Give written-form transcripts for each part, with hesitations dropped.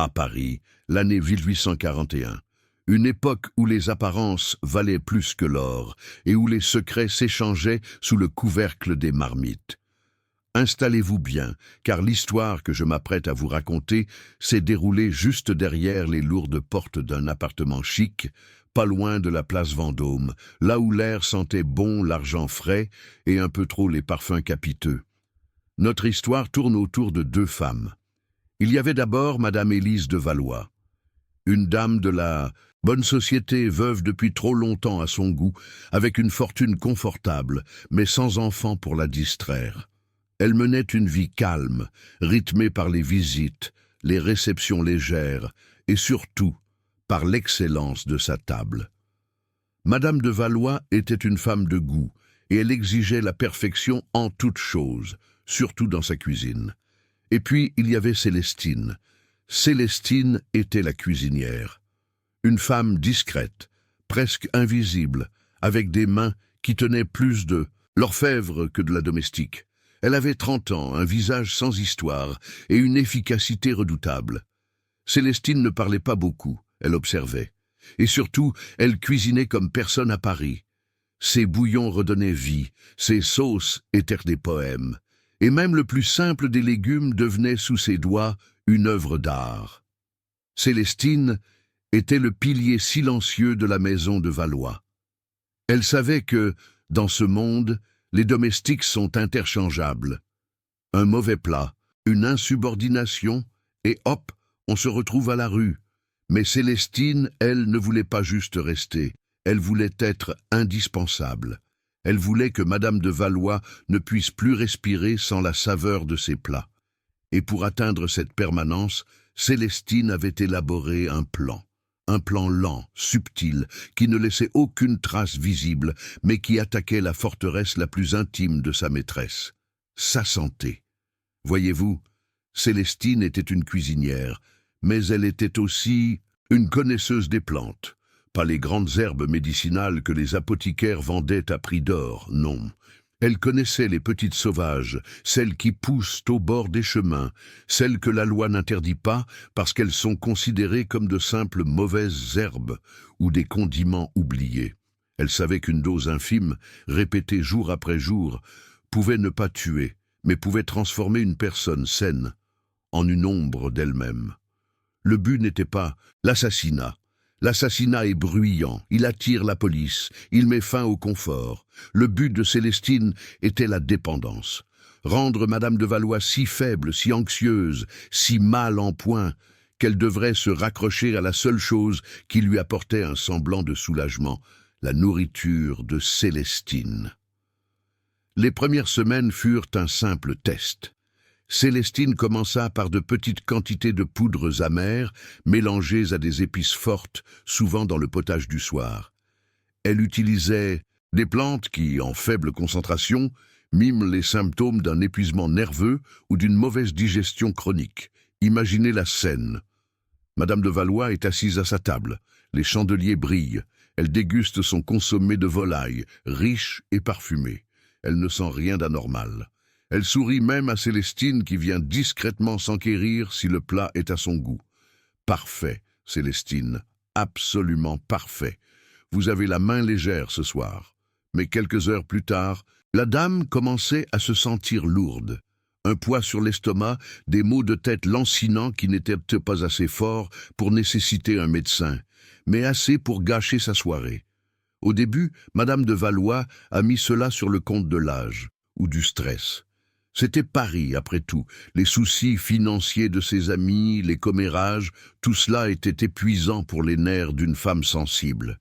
À Paris, l'année 1841. Une époque où les apparences valaient plus que l'or et où les secrets s'échangeaient sous le couvercle des marmites. Installez-vous bien, car l'histoire que je m'apprête à vous raconter s'est déroulée juste derrière les lourdes portes d'un appartement chic, pas loin de la place Vendôme, là où l'air sentait bon l'argent frais et un peu trop les parfums capiteux. Notre histoire tourne autour de deux femmes. Il y avait d'abord Madame Élise de Valois, une dame de la bonne société, veuve depuis trop longtemps à son goût, avec une fortune confortable, mais sans enfant pour la distraire. Elle menait une vie calme, rythmée par les visites, les réceptions légères et surtout par l'excellence de sa table. Madame de Valois était une femme de goût et elle exigeait la perfection en toutes choses, surtout dans sa cuisine. Et puis il y avait Célestine. Célestine était la cuisinière. Une femme discrète, presque invisible, avec des mains qui tenaient plus de l'orfèvre que de la domestique. Elle avait 30 ans, un visage sans histoire et une efficacité redoutable. Célestine ne parlait pas beaucoup, elle observait. Et surtout, elle cuisinait comme personne à Paris. Ses bouillons redonnaient vie, ses sauces étaient des poèmes. Et même le plus simple des légumes devenait sous ses doigts une œuvre d'art. Célestine était le pilier silencieux de la maison de Valois. Elle savait que, dans ce monde, les domestiques sont interchangeables. Un mauvais plat, une insubordination, et hop, on se retrouve à la rue. Mais Célestine, elle, ne voulait pas juste rester. Elle voulait être indispensable. Elle voulait que Madame de Valois ne puisse plus respirer sans la saveur de ses plats. Et pour atteindre cette permanence, Célestine avait élaboré un plan lent, subtil, qui ne laissait aucune trace visible, mais qui attaquait la forteresse la plus intime de sa maîtresse, sa santé. Voyez-vous, Célestine était une cuisinière, mais elle était aussi une connaisseuse des plantes. Pas les grandes herbes médicinales que les apothicaires vendaient à prix d'or, non. Elle connaissait les petites sauvages, celles qui poussent au bord des chemins, celles que la loi n'interdit pas parce qu'elles sont considérées comme de simples mauvaises herbes ou des condiments oubliés. Elle savait qu'une dose infime, répétée jour après jour, pouvait ne pas tuer, mais pouvait transformer une personne saine en une ombre d'elle-même. Le but n'était pas l'assassinat. L'assassinat est bruyant, il attire la police, il met fin au confort. Le but de Célestine était la dépendance. Rendre Madame de Valois si faible, si anxieuse, si mal en point, qu'elle devrait se raccrocher à la seule chose qui lui apportait un semblant de soulagement, la nourriture de Célestine. Les premières semaines furent un simple test. Célestine commença par de petites quantités de poudres amères, mélangées à des épices fortes, souvent dans le potage du soir. Elle utilisait des plantes qui, en faible concentration, miment les symptômes d'un épuisement nerveux ou d'une mauvaise digestion chronique. Imaginez la scène. Madame de Valois est assise à sa table. Les chandeliers brillent. Elle déguste son consommé de volaille, riche et parfumé. Elle ne sent rien d'anormal. Elle sourit même à Célestine qui vient discrètement s'enquérir si le plat est à son goût. Parfait, Célestine, absolument parfait. Vous avez la main légère ce soir. Mais quelques heures plus tard, la dame commençait à se sentir lourde. Un poids sur l'estomac, des maux de tête lancinants qui n'étaient pas assez forts pour nécessiter un médecin, mais assez pour gâcher sa soirée. Au début, Madame de Valois a mis cela sur le compte de l'âge ou du stress. C'était Paris, après tout. Les soucis financiers de ses amis, les commérages, tout cela était épuisant pour les nerfs d'une femme sensible.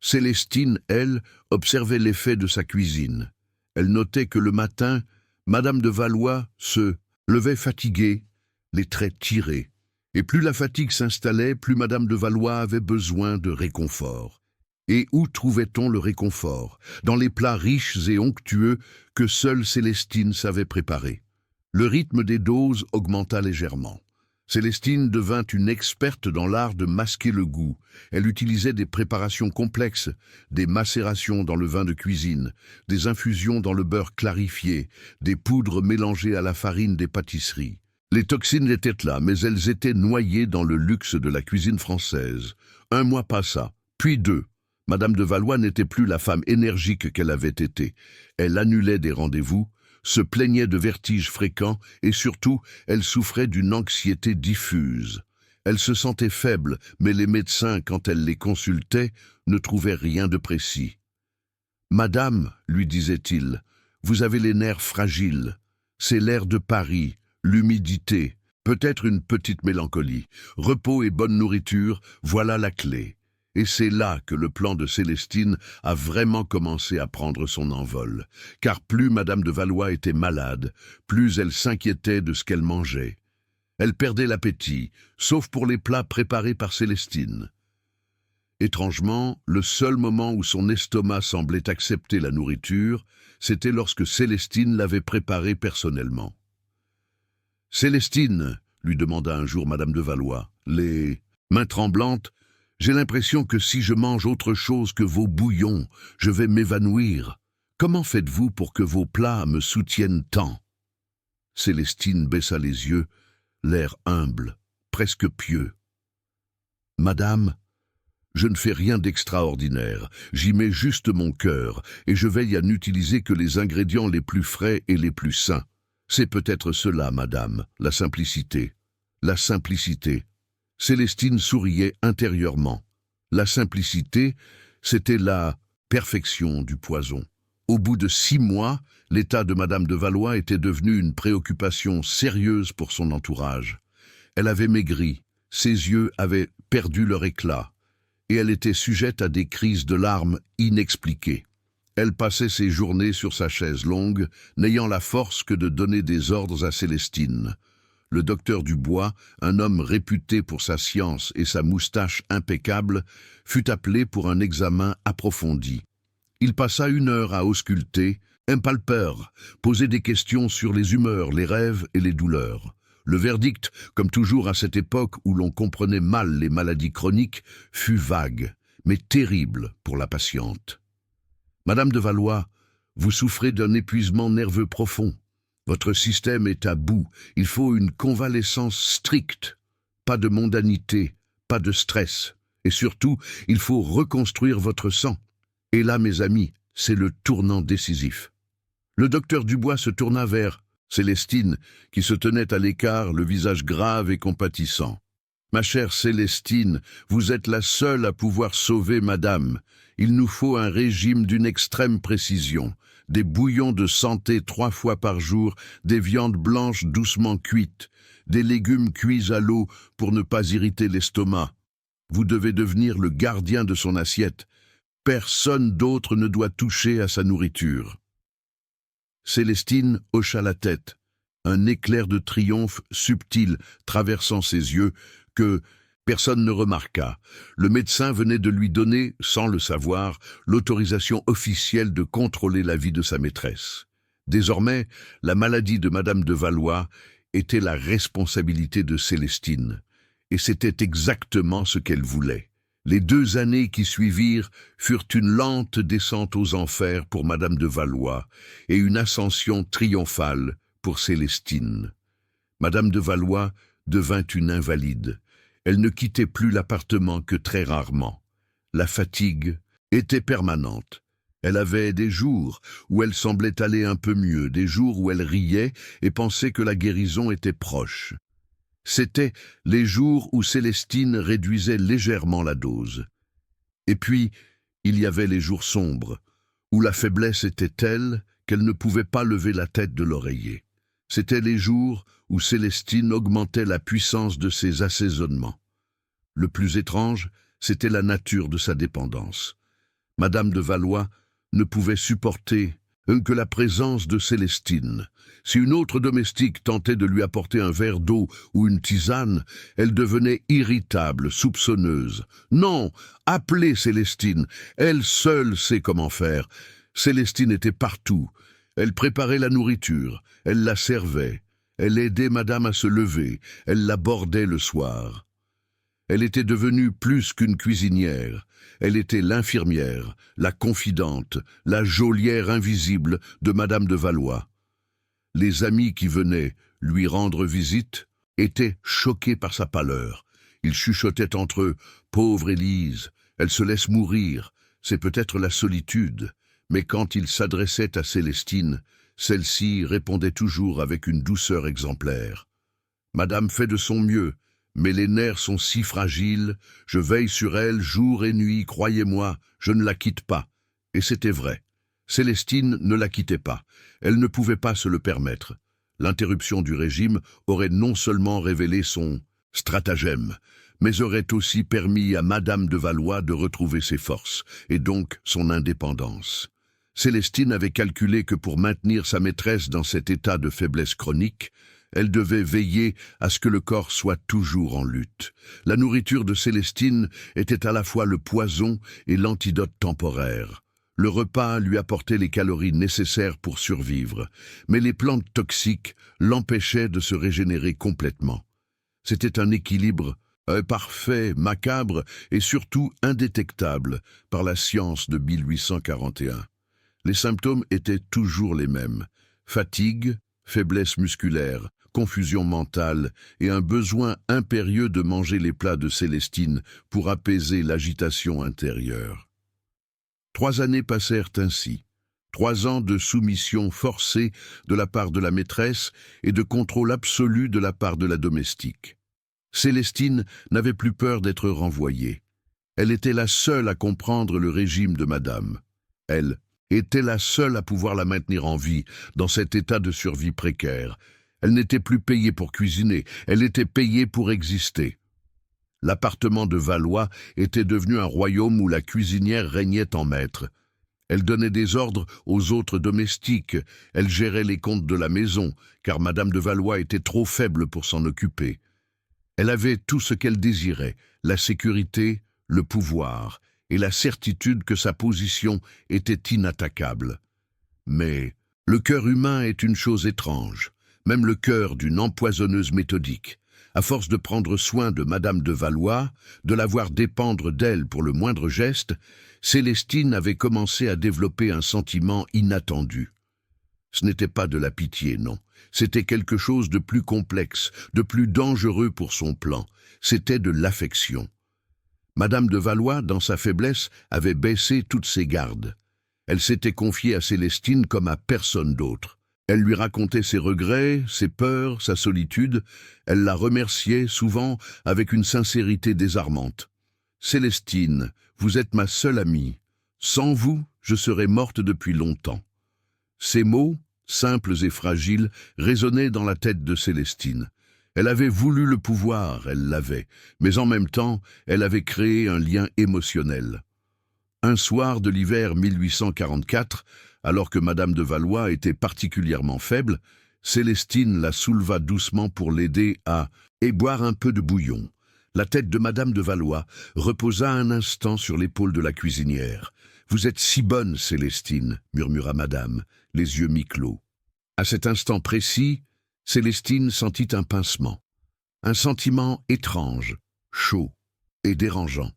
Célestine, elle, observait l'effet de sa cuisine. Elle notait que le matin, Madame de Valois se levait fatiguée, les traits tirés. Et plus la fatigue s'installait, plus Madame de Valois avait besoin de réconfort. Et où trouvait-on le réconfort? Dans les plats riches et onctueux que seule Célestine savait préparer. Le rythme des doses augmenta légèrement. Célestine devint une experte dans l'art de masquer le goût. Elle utilisait des préparations complexes, des macérations dans le vin de cuisine, des infusions dans le beurre clarifié, des poudres mélangées à la farine des pâtisseries. Les toxines étaient là, mais elles étaient noyées dans le luxe de la cuisine française. Un mois passa, puis deux. Madame de Valois n'était plus la femme énergique qu'elle avait été. Elle annulait des rendez-vous, se plaignait de vertiges fréquents et surtout, elle souffrait d'une anxiété diffuse. Elle se sentait faible, mais les médecins, quand elle les consultait, ne trouvaient rien de précis. « Madame, lui disait-il, vous avez les nerfs fragiles. C'est l'air de Paris, l'humidité, peut-être une petite mélancolie. Repos et bonne nourriture, voilà la clé. » Et c'est là que le plan de Célestine a vraiment commencé à prendre son envol. Car plus Madame de Valois était malade, plus elle s'inquiétait de ce qu'elle mangeait. Elle perdait l'appétit, sauf pour les plats préparés par Célestine. Étrangement, le seul moment où son estomac semblait accepter la nourriture, c'était lorsque Célestine l'avait préparée personnellement. « Célestine, lui demanda un jour Madame de Valois, les mains tremblantes, j'ai l'impression que si je mange autre chose que vos bouillons, je vais m'évanouir. Comment faites-vous pour que vos plats me soutiennent tant ?» Célestine baissa les yeux, l'air humble, presque pieux. « Madame, je ne fais rien d'extraordinaire, j'y mets juste mon cœur, et je veille à n'utiliser que les ingrédients les plus frais et les plus sains. C'est peut-être cela, madame, la simplicité. La simplicité. » Célestine souriait intérieurement. La simplicité, c'était la perfection du poison. Au bout de 6 mois, l'état de Madame de Valois était devenu une préoccupation sérieuse pour son entourage. Elle avait maigri, ses yeux avaient perdu leur éclat, et elle était sujette à des crises de larmes inexpliquées. Elle passait ses journées sur sa chaise longue, n'ayant la force que de donner des ordres à Célestine. Le docteur Dubois, un homme réputé pour sa science et sa moustache impeccable, fut appelé pour un examen approfondi. Il passa 1 heure à ausculter, impalpeur, poser des questions sur les humeurs, les rêves et les douleurs. Le verdict, comme toujours à cette époque où l'on comprenait mal les maladies chroniques, fut vague, mais terrible pour la patiente. « Madame de Valois, vous souffrez d'un épuisement nerveux profond. Votre système est à bout, il faut une convalescence stricte, pas de mondanité, pas de stress, et surtout, il faut reconstruire votre sang. Et là, mes amis, c'est le tournant décisif. » Le docteur Dubois se tourna vers Célestine, qui se tenait à l'écart, le visage grave et compatissant. « Ma chère Célestine, vous êtes la seule à pouvoir sauver madame. Il nous faut un régime d'une extrême précision. Des bouillons de santé 3 fois par jour, des viandes blanches doucement cuites, des légumes cuits à l'eau pour ne pas irriter l'estomac. Vous devez devenir le gardien de son assiette. Personne d'autre ne doit toucher à sa nourriture. » Célestine hocha la tête, un éclair de triomphe subtil traversant ses yeux que personne ne remarqua. Le médecin venait de lui donner, sans le savoir, l'autorisation officielle de contrôler la vie de sa maîtresse. Désormais, la maladie de Madame de Valois était la responsabilité de Célestine, et c'était exactement ce qu'elle voulait. Les 2 années qui suivirent furent une lente descente aux enfers pour Madame de Valois et une ascension triomphale pour Célestine. Madame de Valois devint une invalide. Elle ne quittait plus l'appartement que très rarement. La fatigue était permanente. Elle avait des jours où elle semblait aller un peu mieux, des jours où elle riait et pensait que la guérison était proche. C'étaient les jours où Célestine réduisait légèrement la dose. Et puis, il y avait les jours sombres, où la faiblesse était telle qu'elle ne pouvait pas lever la tête de l'oreiller. C'étaient les jours où Célestine augmentait la puissance de ses assaisonnements. Le plus étrange, c'était la nature de sa dépendance. Madame de Valois ne pouvait supporter que la présence de Célestine. Si une autre domestique tentait de lui apporter un verre d'eau ou une tisane, elle devenait irritable, soupçonneuse. « Non, appelez Célestine, elle seule sait comment faire. » Célestine était partout. Elle préparait la nourriture, elle la servait, elle aidait madame à se lever, elle la bordait le soir. Elle était devenue plus qu'une cuisinière. Elle était l'infirmière, la confidente, la geôlière invisible de Madame de Valois. Les amis qui venaient lui rendre visite, étaient choqués par sa pâleur. Ils chuchotaient entre eux « Pauvre Élise, elle se laisse mourir, c'est peut-être la solitude ». Mais quand il s'adressait à Célestine, celle-ci répondait toujours avec une douceur exemplaire. « Madame fait de son mieux, mais les nerfs sont si fragiles, je veille sur elle jour et nuit, croyez-moi, je ne la quitte pas. » Et c'était vrai. Célestine ne la quittait pas. Elle ne pouvait pas se le permettre. L'interruption du régime aurait non seulement révélé son stratagème, mais aurait aussi permis à Madame de Valois de retrouver ses forces, et donc son indépendance. Célestine avait calculé que pour maintenir sa maîtresse dans cet état de faiblesse chronique, elle devait veiller à ce que le corps soit toujours en lutte. La nourriture de Célestine était à la fois le poison et l'antidote temporaire. Le repas lui apportait les calories nécessaires pour survivre, mais les plantes toxiques l'empêchaient de se régénérer complètement. C'était un équilibre parfait, macabre et surtout indétectable par la science de 1841. Les symptômes étaient toujours les mêmes: fatigue, faiblesse musculaire, confusion mentale et un besoin impérieux de manger les plats de Célestine pour apaiser l'agitation intérieure. 3 années passèrent ainsi. 3 ans de soumission forcée de la part de la maîtresse et de contrôle absolu de la part de la domestique. Célestine n'avait plus peur d'être renvoyée. Elle était la seule à comprendre le régime de Madame. Elle était la seule à pouvoir la maintenir en vie dans cet état de survie précaire. Elle n'était plus payée pour cuisiner, elle était payée pour exister. L'appartement de Valois était devenu un royaume où la cuisinière régnait en maître. Elle donnait des ordres aux autres domestiques, elle gérait les comptes de la maison, car Madame de Valois était trop faible pour s'en occuper. Elle avait tout ce qu'elle désirait, la sécurité, le pouvoir, et la certitude que sa position était inattaquable. Mais le cœur humain est une chose étrange, même le cœur d'une empoisonneuse méthodique. À force de prendre soin de Madame de Valois, de la voir dépendre d'elle pour le moindre geste, Célestine avait commencé à développer un sentiment inattendu. Ce n'était pas de la pitié, non. C'était quelque chose de plus complexe, de plus dangereux pour son plan. C'était de l'affection. Madame de Valois, dans sa faiblesse, avait baissé toutes ses gardes. Elle s'était confiée à Célestine comme à personne d'autre. Elle lui racontait ses regrets, ses peurs, sa solitude. Elle la remerciait souvent avec une sincérité désarmante. « Célestine, vous êtes ma seule amie. Sans vous, je serais morte depuis longtemps. » Ces mots, simples et fragiles, résonnaient dans la tête de Célestine. Elle avait voulu le pouvoir, elle l'avait, mais en même temps, elle avait créé un lien émotionnel. Un soir de l'hiver 1844, alors que Madame de Valois était particulièrement faible, Célestine la souleva doucement pour l'aider à boire un peu de bouillon. La tête de Madame de Valois reposa un instant sur l'épaule de la cuisinière. « Vous êtes si bonne, Célestine » murmura Madame, les yeux mi-clos. À cet instant précis, Célestine sentit un pincement, un sentiment étrange, chaud et dérangeant.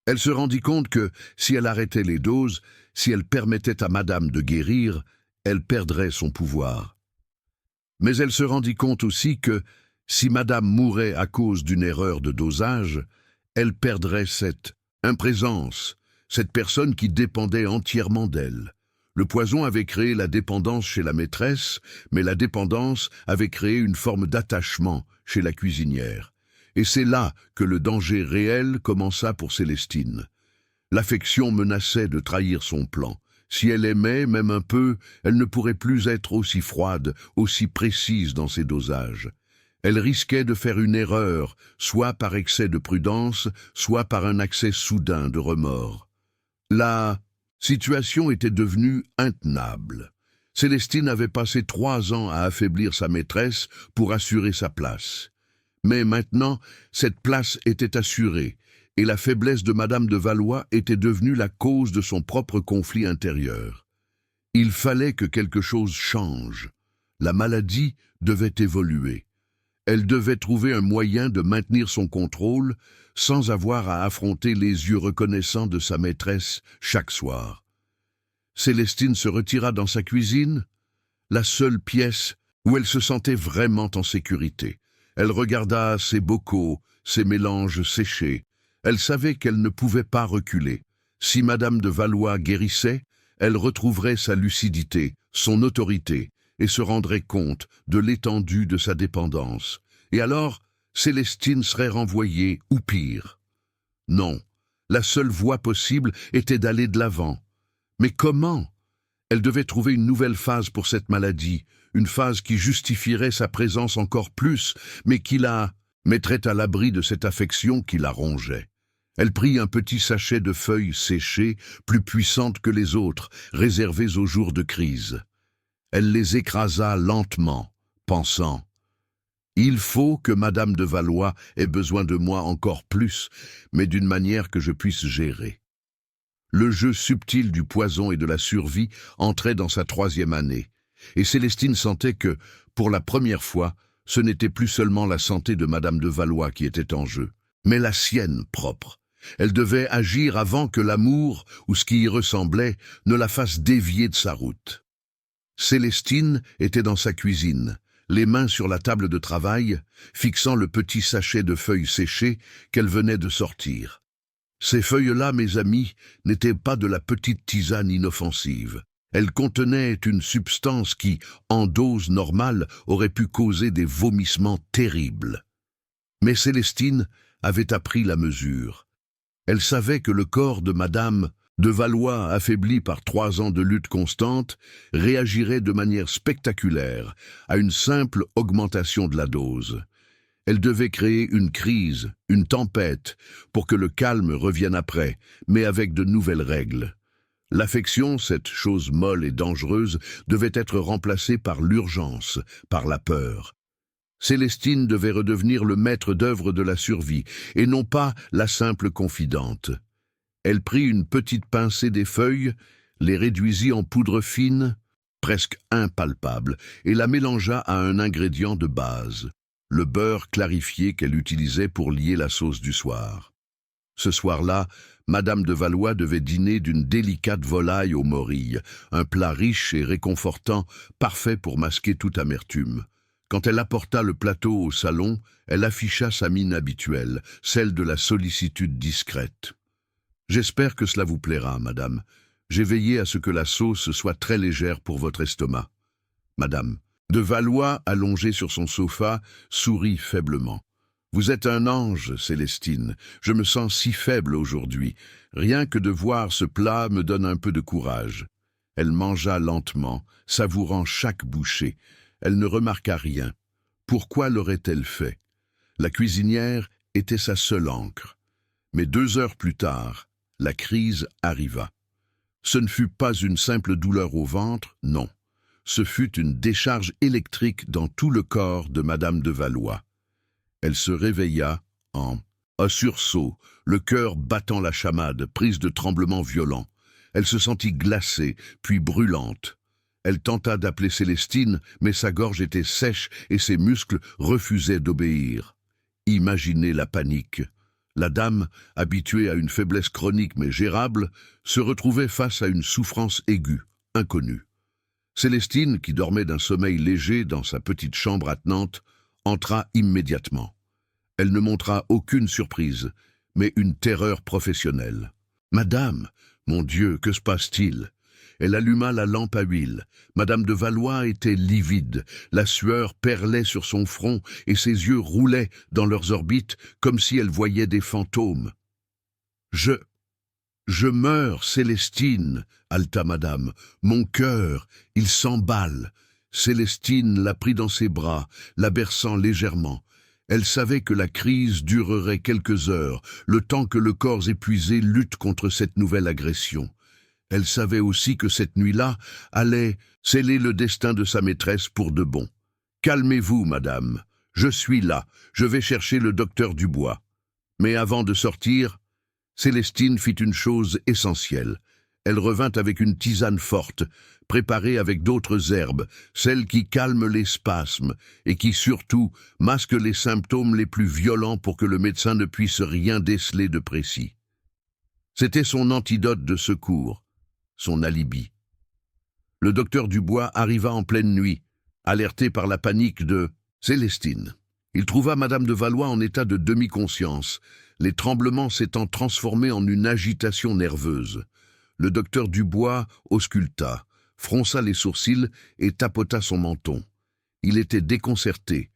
Elle se rendit compte que, si elle arrêtait les doses, si elle permettait à Madame de guérir, elle perdrait son pouvoir. Mais elle se rendit compte aussi que, si Madame mourait à cause d'une erreur de dosage, elle perdrait cette imprésence, cette personne qui dépendait entièrement d'elle. Le poison avait créé la dépendance chez la maîtresse, mais la dépendance avait créé une forme d'attachement chez la cuisinière. Et c'est là que le danger réel commença pour Célestine. L'affection menaçait de trahir son plan. Si elle aimait, même un peu, elle ne pourrait plus être aussi froide, aussi précise dans ses dosages. Elle risquait de faire une erreur, soit par excès de prudence, soit par un accès soudain de remords. La situation était devenue intenable. Célestine avait passé 3 ans à affaiblir sa maîtresse pour assurer sa place. Mais maintenant, cette place était assurée, et la faiblesse de Madame de Valois était devenue la cause de son propre conflit intérieur. Il fallait que quelque chose change. La maladie devait évoluer. Elle devait trouver un moyen de maintenir son contrôle sans avoir à affronter les yeux reconnaissants de sa maîtresse chaque soir. Célestine se retira dans sa cuisine, la seule pièce où elle se sentait vraiment en sécurité. Elle regarda ses bocaux, ses mélanges séchés. Elle savait qu'elle ne pouvait pas reculer. Si Madame de Valois guérissait, elle retrouverait sa lucidité, son autorité, et se rendrait compte de l'étendue de sa dépendance. Et alors, Célestine serait renvoyée, ou pire. Non, la seule voie possible était d'aller de l'avant. Mais comment? Elle devait trouver une nouvelle phase pour cette maladie, une phase qui justifierait sa présence encore plus, mais qui la mettrait à l'abri de cette affection qui la rongeait. Elle prit un petit sachet de feuilles séchées, plus puissantes que les autres, réservées aux jours de crise. Elle les écrasa lentement, pensant « Il faut que Madame de Valois ait besoin de moi encore plus, mais d'une manière que je puisse gérer. » Le jeu subtil du poison et de la survie entrait dans sa 3e année, et Célestine sentait que, pour la première fois, ce n'était plus seulement la santé de Madame de Valois qui était en jeu, mais la sienne propre. Elle devait agir avant que l'amour, ou ce qui y ressemblait, ne la fasse dévier de sa route. Célestine était dans sa cuisine, les mains sur la table de travail, fixant le petit sachet de feuilles séchées qu'elle venait de sortir. Ces feuilles-là, mes amis, n'étaient pas de la petite tisane inoffensive. Elles contenaient une substance qui, en dose normale, aurait pu causer des vomissements terribles. Mais Célestine avait appris la mesure. Elle savait que le corps de Madame de Valois, affaibli par 3 ans de lutte constante, réagirait de manière spectaculaire à une simple augmentation de la dose. Elle devait créer une crise, une tempête, pour que le calme revienne après, mais avec de nouvelles règles. L'affection, cette chose molle et dangereuse, devait être remplacée par l'urgence, par la peur. Célestine devait redevenir le maître d'œuvre de la survie, et non pas la simple confidente. Elle prit une petite pincée des feuilles, les réduisit en poudre fine, presque impalpable, et la mélangea à un ingrédient de base, le beurre clarifié qu'elle utilisait pour lier la sauce du soir. Ce soir-là, Madame de Valois devait dîner d'une délicate volaille aux morilles, un plat riche et réconfortant, parfait pour masquer toute amertume. Quand elle apporta le plateau au salon, elle afficha sa mine habituelle, celle de la sollicitude discrète. « J'espère que cela vous plaira, madame. J'ai veillé à ce que la sauce soit très légère pour votre estomac. » Madame de Valois, allongée sur son sofa, sourit faiblement. « Vous êtes un ange, Célestine. Je me sens si faible aujourd'hui. Rien que de voir ce plat me donne un peu de courage. » Elle mangea lentement, savourant chaque bouchée. Elle ne remarqua rien. Pourquoi l'aurait-elle fait? La cuisinière était sa seule ancre. Mais 2 heures plus tard, la crise arriva. Ce ne fut pas une simple douleur au ventre, non. Ce fut une décharge électrique dans tout le corps de Madame de Valois. Elle se réveilla en un sursaut, le cœur battant la chamade, prise de tremblements violents. Elle se sentit glacée, puis brûlante. Elle tenta d'appeler Célestine, mais sa gorge était sèche et ses muscles refusaient d'obéir. Imaginez la panique. La dame, habituée à une faiblesse chronique mais gérable, se retrouvait face à une souffrance aiguë, inconnue. Célestine, qui dormait d'un sommeil léger dans sa petite chambre attenante, entra immédiatement. Elle ne montra aucune surprise, mais une terreur professionnelle. « Madame, mon Dieu, que se passe-t-il » Elle alluma la lampe à huile. Madame de Valois était livide, la sueur perlait sur son front et ses yeux roulaient dans leurs orbites comme si elle voyait des fantômes. « Je meurs, Célestine, haleta madame. Mon cœur, il s'emballe. » Célestine la prit dans ses bras, la berçant légèrement. Elle savait que la crise durerait quelques heures, le temps que le corps épuisé lutte contre cette nouvelle agression. Elle savait aussi que cette nuit-là allait sceller le destin de sa maîtresse pour de bon. « Calmez-vous, madame. Je suis là. Je vais chercher le docteur Dubois. » Mais avant de sortir, Célestine fit une chose essentielle. Elle revint avec une tisane forte, préparée avec d'autres herbes, celles qui calment les spasmes et qui, surtout, masquent les symptômes les plus violents pour que le médecin ne puisse rien déceler de précis. C'était son antidote de secours, son alibi. Le docteur Dubois arriva en pleine nuit, alerté par la panique de Célestine. Il trouva Madame de Valois en état de demi-conscience, les tremblements s'étant transformés en une agitation nerveuse. Le docteur Dubois ausculta, fronça les sourcils et tapota son menton. Il était déconcerté.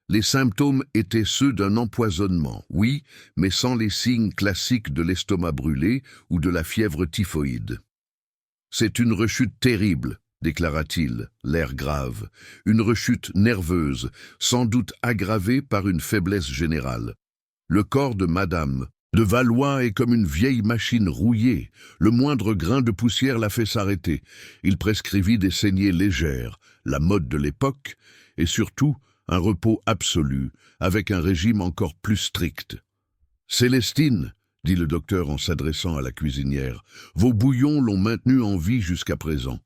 Les symptômes étaient ceux d'un empoisonnement, oui, mais sans les signes classiques de l'estomac brûlé ou de la fièvre typhoïde. « C'est une rechute terrible », déclara-t-il, l'air grave. « Une rechute nerveuse, sans doute aggravée par une faiblesse générale. Le corps de Madame de Valois est comme une vieille machine rouillée. Le moindre grain de poussière l'a fait s'arrêter. Il prescrivit des saignées légères, la mode de l'époque, et surtout un repos absolu, avec un régime encore plus strict. « Célestine », dit le docteur en s'adressant à la cuisinière, « vos bouillons l'ont maintenue en vie jusqu'à présent.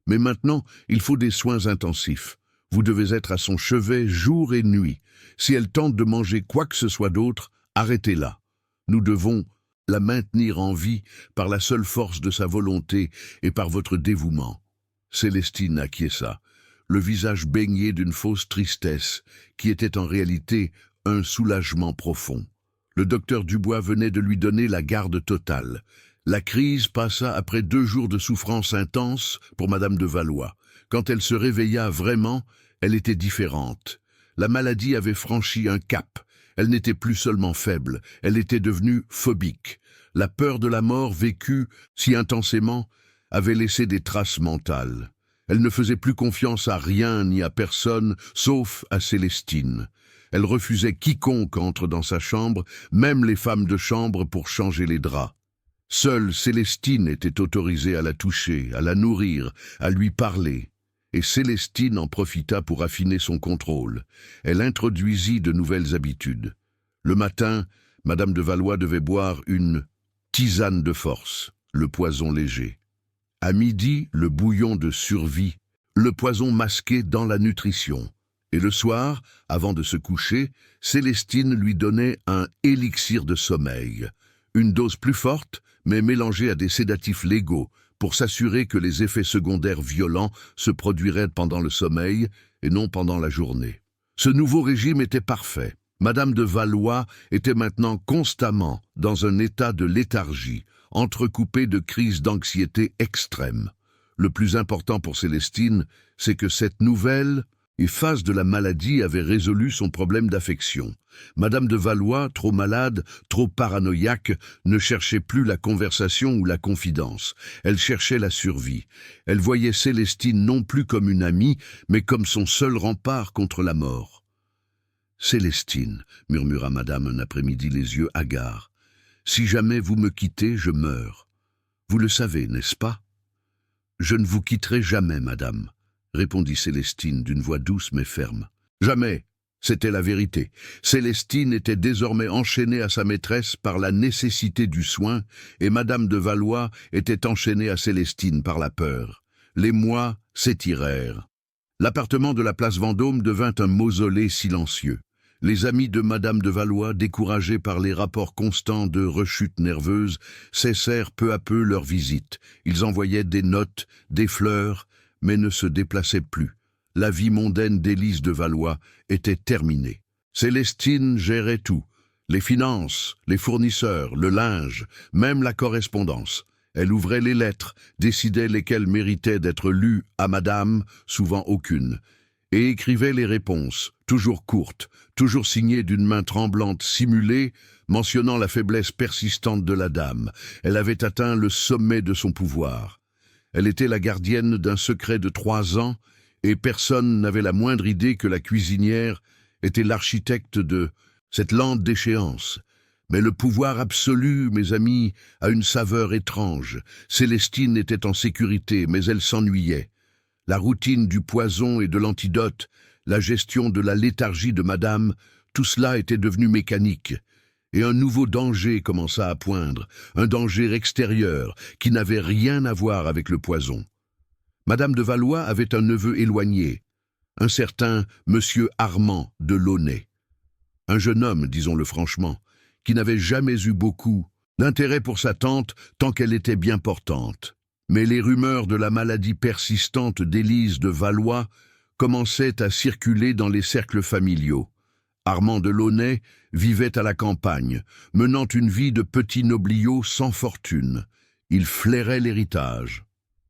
Mais maintenant, il faut des soins intensifs. Vous devez être à son chevet jour et nuit. Si elle tente de manger quoi que ce soit d'autre, arrêtez-la. Nous devons la maintenir en vie par la seule force de sa volonté et par votre dévouement. » Célestine acquiesça, le visage baigné d'une fausse tristesse, qui était en réalité un soulagement profond. Le docteur Dubois venait de lui donner la garde totale. La crise passa après 2 jours de souffrance intense pour Madame de Valois. Quand elle se réveilla vraiment, elle était différente. La maladie avait franchi un cap. Elle n'était plus seulement faible, elle était devenue phobique. La peur de la mort vécue si intensément avait laissé des traces mentales. Elle ne faisait plus confiance à rien ni à personne, sauf à Célestine. Elle refusait quiconque entre dans sa chambre, même les femmes de chambre pour changer les draps. Seule Célestine était autorisée à la toucher, à la nourrir, à lui parler. Et Célestine en profita pour affiner son contrôle. Elle introduisit de nouvelles habitudes. Le matin, Madame de Valois devait boire une tisane de force, le poison léger. À midi, le bouillon de survie, le poison masqué dans la nutrition. Et le soir, avant de se coucher, Célestine lui donnait un élixir de sommeil, une dose plus forte, mais mélangée à des sédatifs légaux, pour s'assurer que les effets secondaires violents se produiraient pendant le sommeil et non pendant la journée. Ce nouveau régime était parfait. Madame de Valois était maintenant constamment dans un état de léthargie, entrecoupé de crises d'anxiété extrêmes. Le plus important pour Célestine, c'est que cette nouvelle phase de la maladie avait résolu son problème d'affection. Madame de Valois, trop malade, trop paranoïaque, ne cherchait plus la conversation ou la confidence. Elle cherchait la survie. Elle voyait Célestine non plus comme une amie, mais comme son seul rempart contre la mort. « Célestine, » murmura Madame un après-midi les yeux hagards, « si jamais vous me quittez, je meurs. Vous le savez, n'est-ce pas ? » « Je ne vous quitterai jamais, Madame, » répondit Célestine d'une voix douce mais ferme. « Jamais !» C'était la vérité. Célestine était désormais enchaînée à sa maîtresse par la nécessité du soin, et Madame de Valois était enchaînée à Célestine par la peur. Les mois s'étirèrent. L'appartement de la place Vendôme devint un mausolée silencieux. Les amis de Madame de Valois, découragés par les rapports constants de rechutes nerveuses, cessèrent peu à peu leurs visites. Ils envoyaient des notes, des fleurs, mais ne se déplaçaient plus. La vie mondaine d'Élise de Valois était terminée. Célestine gérait tout, les finances, les fournisseurs, le linge, même la correspondance. Elle ouvrait les lettres, décidait lesquelles méritaient d'être lues à Madame, souvent aucune, et écrivait les réponses, toujours courtes, toujours signées d'une main tremblante simulée, mentionnant la faiblesse persistante de la dame. Elle avait atteint le sommet de son pouvoir. Elle était la gardienne d'un secret de 3 ans, et personne n'avait la moindre idée que la cuisinière était l'architecte de cette lente déchéance. Mais le pouvoir absolu, mes amis, a une saveur étrange. Célestine était en sécurité, mais elle s'ennuyait. La routine du poison et de l'antidote, la gestion de la léthargie de Madame, tout cela était devenu mécanique. Et un nouveau danger commença à poindre, un danger extérieur qui n'avait rien à voir avec le poison. Madame de Valois avait un neveu éloigné, un certain Monsieur Armand de Launay. Un jeune homme, disons-le franchement, qui n'avait jamais eu beaucoup d'intérêt pour sa tante tant qu'elle était bien portante. Mais les rumeurs de la maladie persistante d'Élise de Valois commençait à circuler dans les cercles familiaux. Armand de Launay vivait à la campagne, menant une vie de petit nobliau sans fortune. Il flairait l'héritage.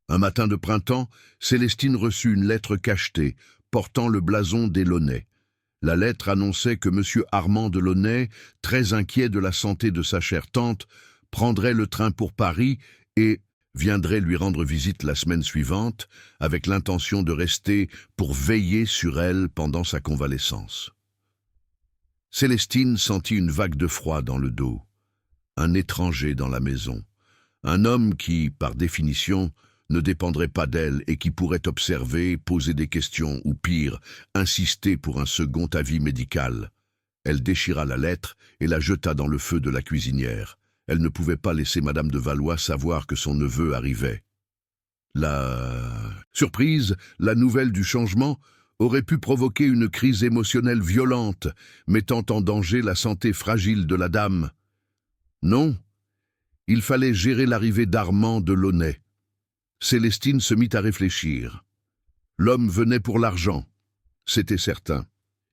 Un matin de printemps, Célestine reçut une lettre cachetée, portant le blason des Launay. La lettre annonçait que M. Armand de Launay, très inquiet de la santé de sa chère tante, prendrait le train pour Paris et viendrait lui rendre visite la semaine suivante, avec l'intention de rester pour veiller sur elle pendant sa convalescence. Célestine sentit une vague de froid dans le dos. Un étranger dans la maison. Un homme qui, par définition, ne dépendrait pas d'elle et qui pourrait observer, poser des questions ou pire, insister pour un second avis médical. Elle déchira la lettre et la jeta dans le feu de la cuisinière. Elle ne pouvait pas laisser Madame de Valois savoir que son neveu arrivait. La surprise, la nouvelle du changement, aurait pu provoquer une crise émotionnelle violente, mettant en danger la santé fragile de la dame. Non, il fallait gérer l'arrivée d'Armand de Launay. Célestine se mit à réfléchir. L'homme venait pour l'argent, c'était certain.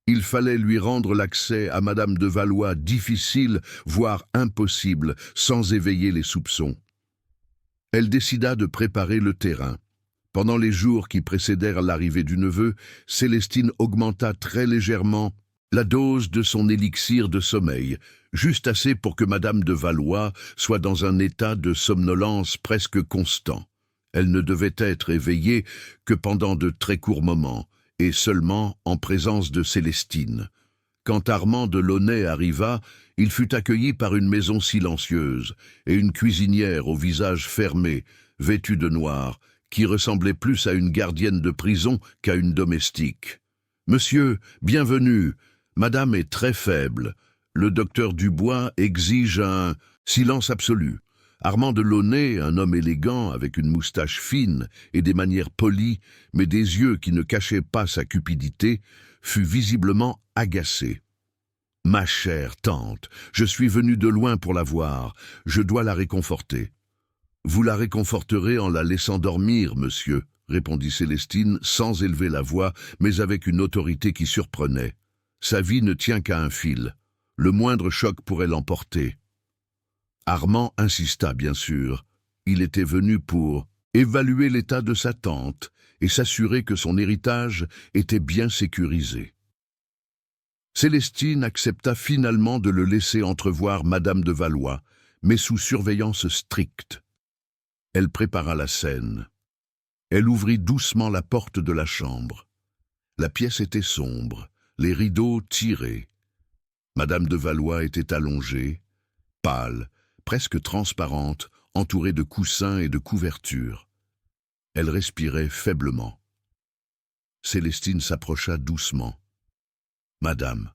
Il fallait lui rendre l'accès à Madame de Valois difficile, voire impossible, sans éveiller les soupçons. Elle décida de préparer le terrain. Pendant les jours qui précédèrent l'arrivée du neveu, Célestine augmenta très légèrement la dose de son élixir de sommeil, juste assez pour que Madame de Valois soit dans un état de somnolence presque constant. Elle ne devait être éveillée que pendant de très courts moments, et seulement en présence de Célestine. Quand Armand de Launay arriva, il fut accueilli par une maison silencieuse et une cuisinière au visage fermé, vêtue de noir, qui ressemblait plus à une gardienne de prison qu'à une domestique. « Monsieur, bienvenue. Madame est très faible. Le docteur Dubois exige un silence absolu. » Armand de Launay, un homme élégant, avec une moustache fine et des manières polies, mais des yeux qui ne cachaient pas sa cupidité, fut visiblement agacé. « Ma chère tante, je suis venu de loin pour la voir. Je dois la réconforter. »« Vous la réconforterez en la laissant dormir, monsieur, » répondit Célestine, sans élever la voix, mais avec une autorité qui surprenait. Sa vie ne tient qu'à un fil. Le moindre choc pourrait l'emporter. Armand insista, bien sûr. Il était venu pour évaluer l'état de sa tante et s'assurer que son héritage était bien sécurisé. Célestine accepta finalement de le laisser entrevoir Madame de Valois, mais sous surveillance stricte. Elle prépara la scène. Elle ouvrit doucement la porte de la chambre. La pièce était sombre, les rideaux tirés. Madame de Valois était allongée, pâle, presque transparente, entourée de coussins et de couvertures. Elle respirait faiblement. Célestine s'approcha doucement. « Madame, »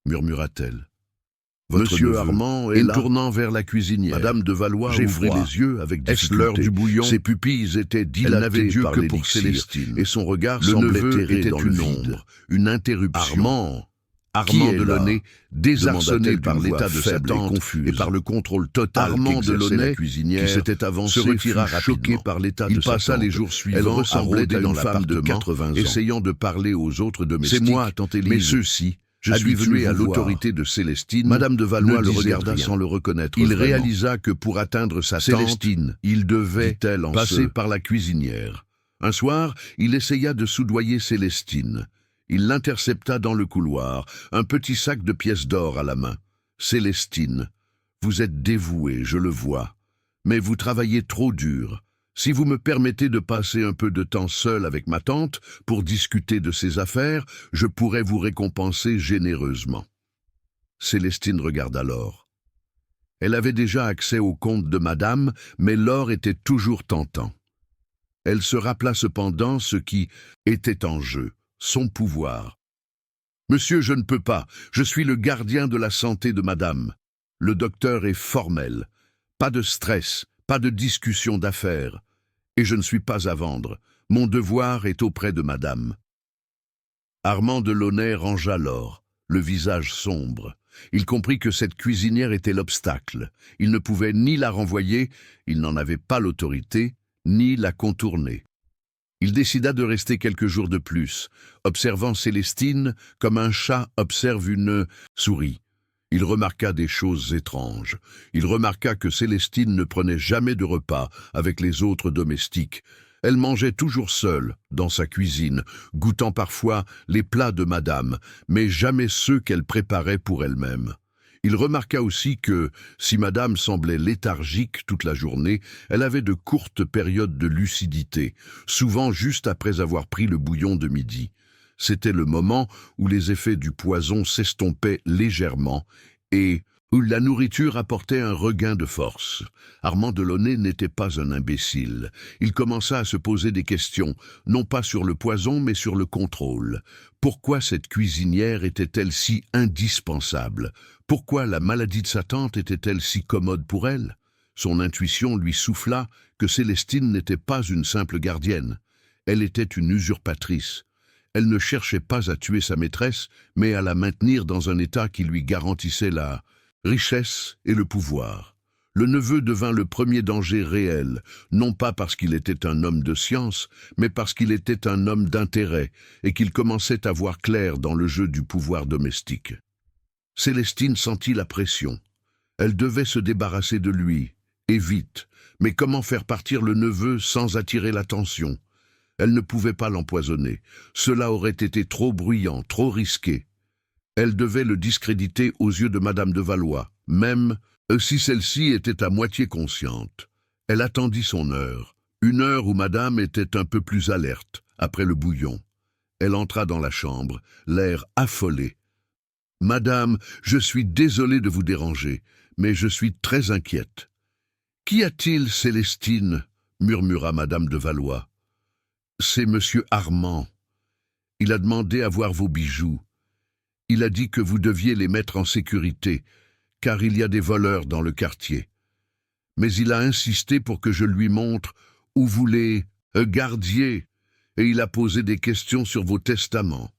murmura-t-elle. « Monsieur Armand est là. » Tournant vers la cuisinière. Madame de Valois ouvrit les yeux avec difficulté. Est-ce l'heure du bouillon? Ses pupilles étaient dilatées par que pour Célestine, et son regard semblait errer dans le vide. Une interruption. Armand de Launay, désarçonné par l'état de sa tante et par le contrôle total qu'exerçait la cuisinière, qui s'était avancée, se retira choqué par l'état de sa tante. Il passa les jours suivants à rôder dans femme de 80 ans, essayant de parler aux autres domestiques. C'est moi, tante Élise. Mais ceux-ci, je suis venu à l'autorité de Célestine. Madame de Valois le regarda sans le reconnaître. Il réalisa que pour atteindre sa Célestine, il devait passer par la cuisinière. Un soir, il essaya de soudoyer Célestine. Il l'intercepta dans le couloir, un petit sac de pièces d'or à la main. « Célestine, vous êtes dévouée, je le vois, mais vous travaillez trop dur. Si vous me permettez de passer un peu de temps seul avec ma tante pour discuter de ses affaires, je pourrais vous récompenser généreusement. » Célestine regarda l'or. Elle avait déjà accès au compte de madame, mais l'or était toujours tentant. Elle se rappela cependant ce qui était en jeu. Son pouvoir. « Monsieur, je ne peux pas. Je suis le gardien de la santé de madame. Le docteur est formel. Pas de stress, pas de discussion d'affaires. Et je ne suis pas à vendre. Mon devoir est auprès de madame. » Armand de Launay rangea l'or, le visage sombre. Il comprit que cette cuisinière était l'obstacle. Il ne pouvait ni la renvoyer, il n'en avait pas l'autorité, ni la contourner. Il décida de rester quelques jours de plus, observant Célestine comme un chat observe une souris. Il remarqua des choses étranges. Il remarqua que Célestine ne prenait jamais de repas avec les autres domestiques. Elle mangeait toujours seule, dans sa cuisine, goûtant parfois les plats de madame, mais jamais ceux qu'elle préparait pour elle-même. Il remarqua aussi que, si madame semblait léthargique toute la journée, elle avait de courtes périodes de lucidité, souvent juste après avoir pris le bouillon de midi. C'était le moment où les effets du poison s'estompaient légèrement et où la nourriture apportait un regain de force. Armand Delaunay n'était pas un imbécile. Il commença à se poser des questions, non pas sur le poison, mais sur le contrôle. Pourquoi cette cuisinière était-elle si indispensable? Pourquoi la maladie de sa tante était-elle si commode pour elle? Son intuition lui souffla que Célestine n'était pas une simple gardienne. Elle était une usurpatrice. Elle ne cherchait pas à tuer sa maîtresse, mais à la maintenir dans un état qui lui garantissait la richesse et le pouvoir. Le neveu devint le premier danger réel, non pas parce qu'il était un homme de science, mais parce qu'il était un homme d'intérêt et qu'il commençait à voir clair dans le jeu du pouvoir domestique. Célestine sentit la pression. Elle devait se débarrasser de lui, et vite. Mais comment faire partir le neveu sans attirer l'attention? Elle ne pouvait pas l'empoisonner. Cela aurait été trop bruyant, trop risqué. Elle devait le discréditer aux yeux de Madame de Valois, même si celle-ci était à moitié consciente. Elle attendit son heure, une heure où Madame était un peu plus alerte, après le bouillon. Elle entra dans la chambre, l'air affolé. « Madame, je suis désolée de vous déranger, mais je suis très inquiète. »« Qu'y a-t-il, Célestine ?» murmura Madame de Valois. « C'est Monsieur Armand. Il a demandé à voir vos bijoux. Il a dit que vous deviez les mettre en sécurité, car il y a des voleurs dans le quartier. Mais il a insisté pour que je lui montre où vous les gardiez, et il a posé des questions sur vos testaments. »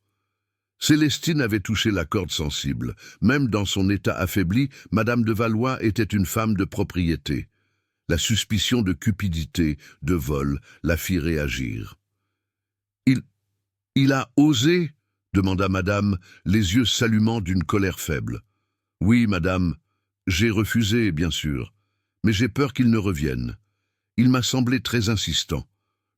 Célestine avait touché la corde sensible. Même dans son état affaibli, Madame de Valois était une femme de propriété. La suspicion de cupidité, de vol, la fit réagir. « Il a osé ?» demanda Madame, les yeux s'allumant d'une colère faible. « Oui, Madame, j'ai refusé, bien sûr, mais j'ai peur qu'il ne revienne. Il m'a semblé très insistant.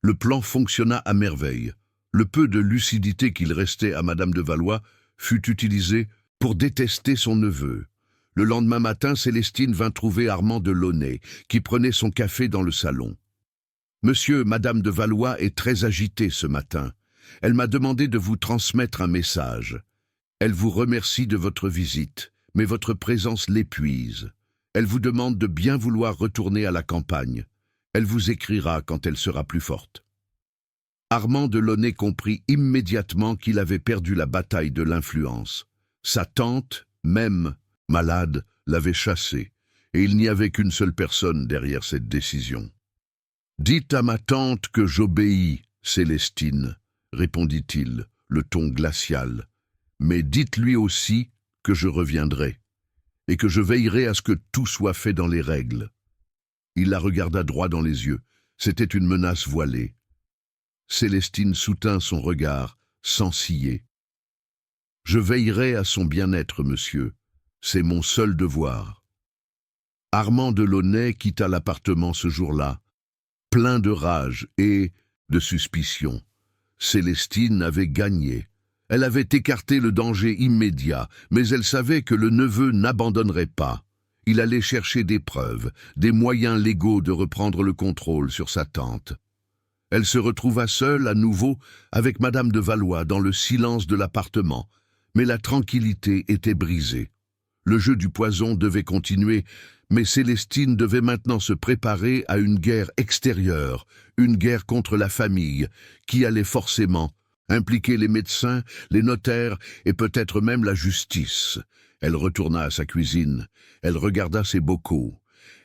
Le plan fonctionna à merveille. Le peu de lucidité qu'il restait à Madame de Valois fut utilisé pour détester son neveu. Le lendemain matin, Célestine vint trouver Armand Delaunay, qui prenait son café dans le salon. « Monsieur, Madame de Valois est très agitée ce matin. Elle m'a demandé de vous transmettre un message. Elle vous remercie de votre visite, mais votre présence l'épuise. Elle vous demande de bien vouloir retourner à la campagne. Elle vous écrira quand elle sera plus forte. » Armand Delaunay comprit immédiatement qu'il avait perdu la bataille de l'influence. Sa tante, même malade, l'avait chassé, et il n'y avait qu'une seule personne derrière cette décision. « Dites à ma tante que j'obéis, Célestine, » répondit-il, le ton glacial. « Mais dites-lui aussi que je reviendrai, et que je veillerai à ce que tout soit fait dans les règles. » Il la regarda droit dans les yeux. C'était une menace voilée. Célestine soutint son regard, sans ciller. « Je veillerai à son bien-être, monsieur. C'est mon seul devoir. » Armand Delaunay quitta l'appartement ce jour-là, plein de rage et de suspicion. Célestine avait gagné. Elle avait écarté le danger immédiat, mais elle savait que le neveu n'abandonnerait pas. Il allait chercher des preuves, des moyens légaux de reprendre le contrôle sur sa tante. Elle se retrouva seule à nouveau avec Madame de Valois dans le silence de l'appartement, mais la tranquillité était brisée. Le jeu du poison devait continuer, mais Célestine devait maintenant se préparer à une guerre extérieure, une guerre contre la famille, qui allait forcément impliquer les médecins, les notaires et peut-être même la justice. Elle retourna à sa cuisine, elle regarda ses bocaux.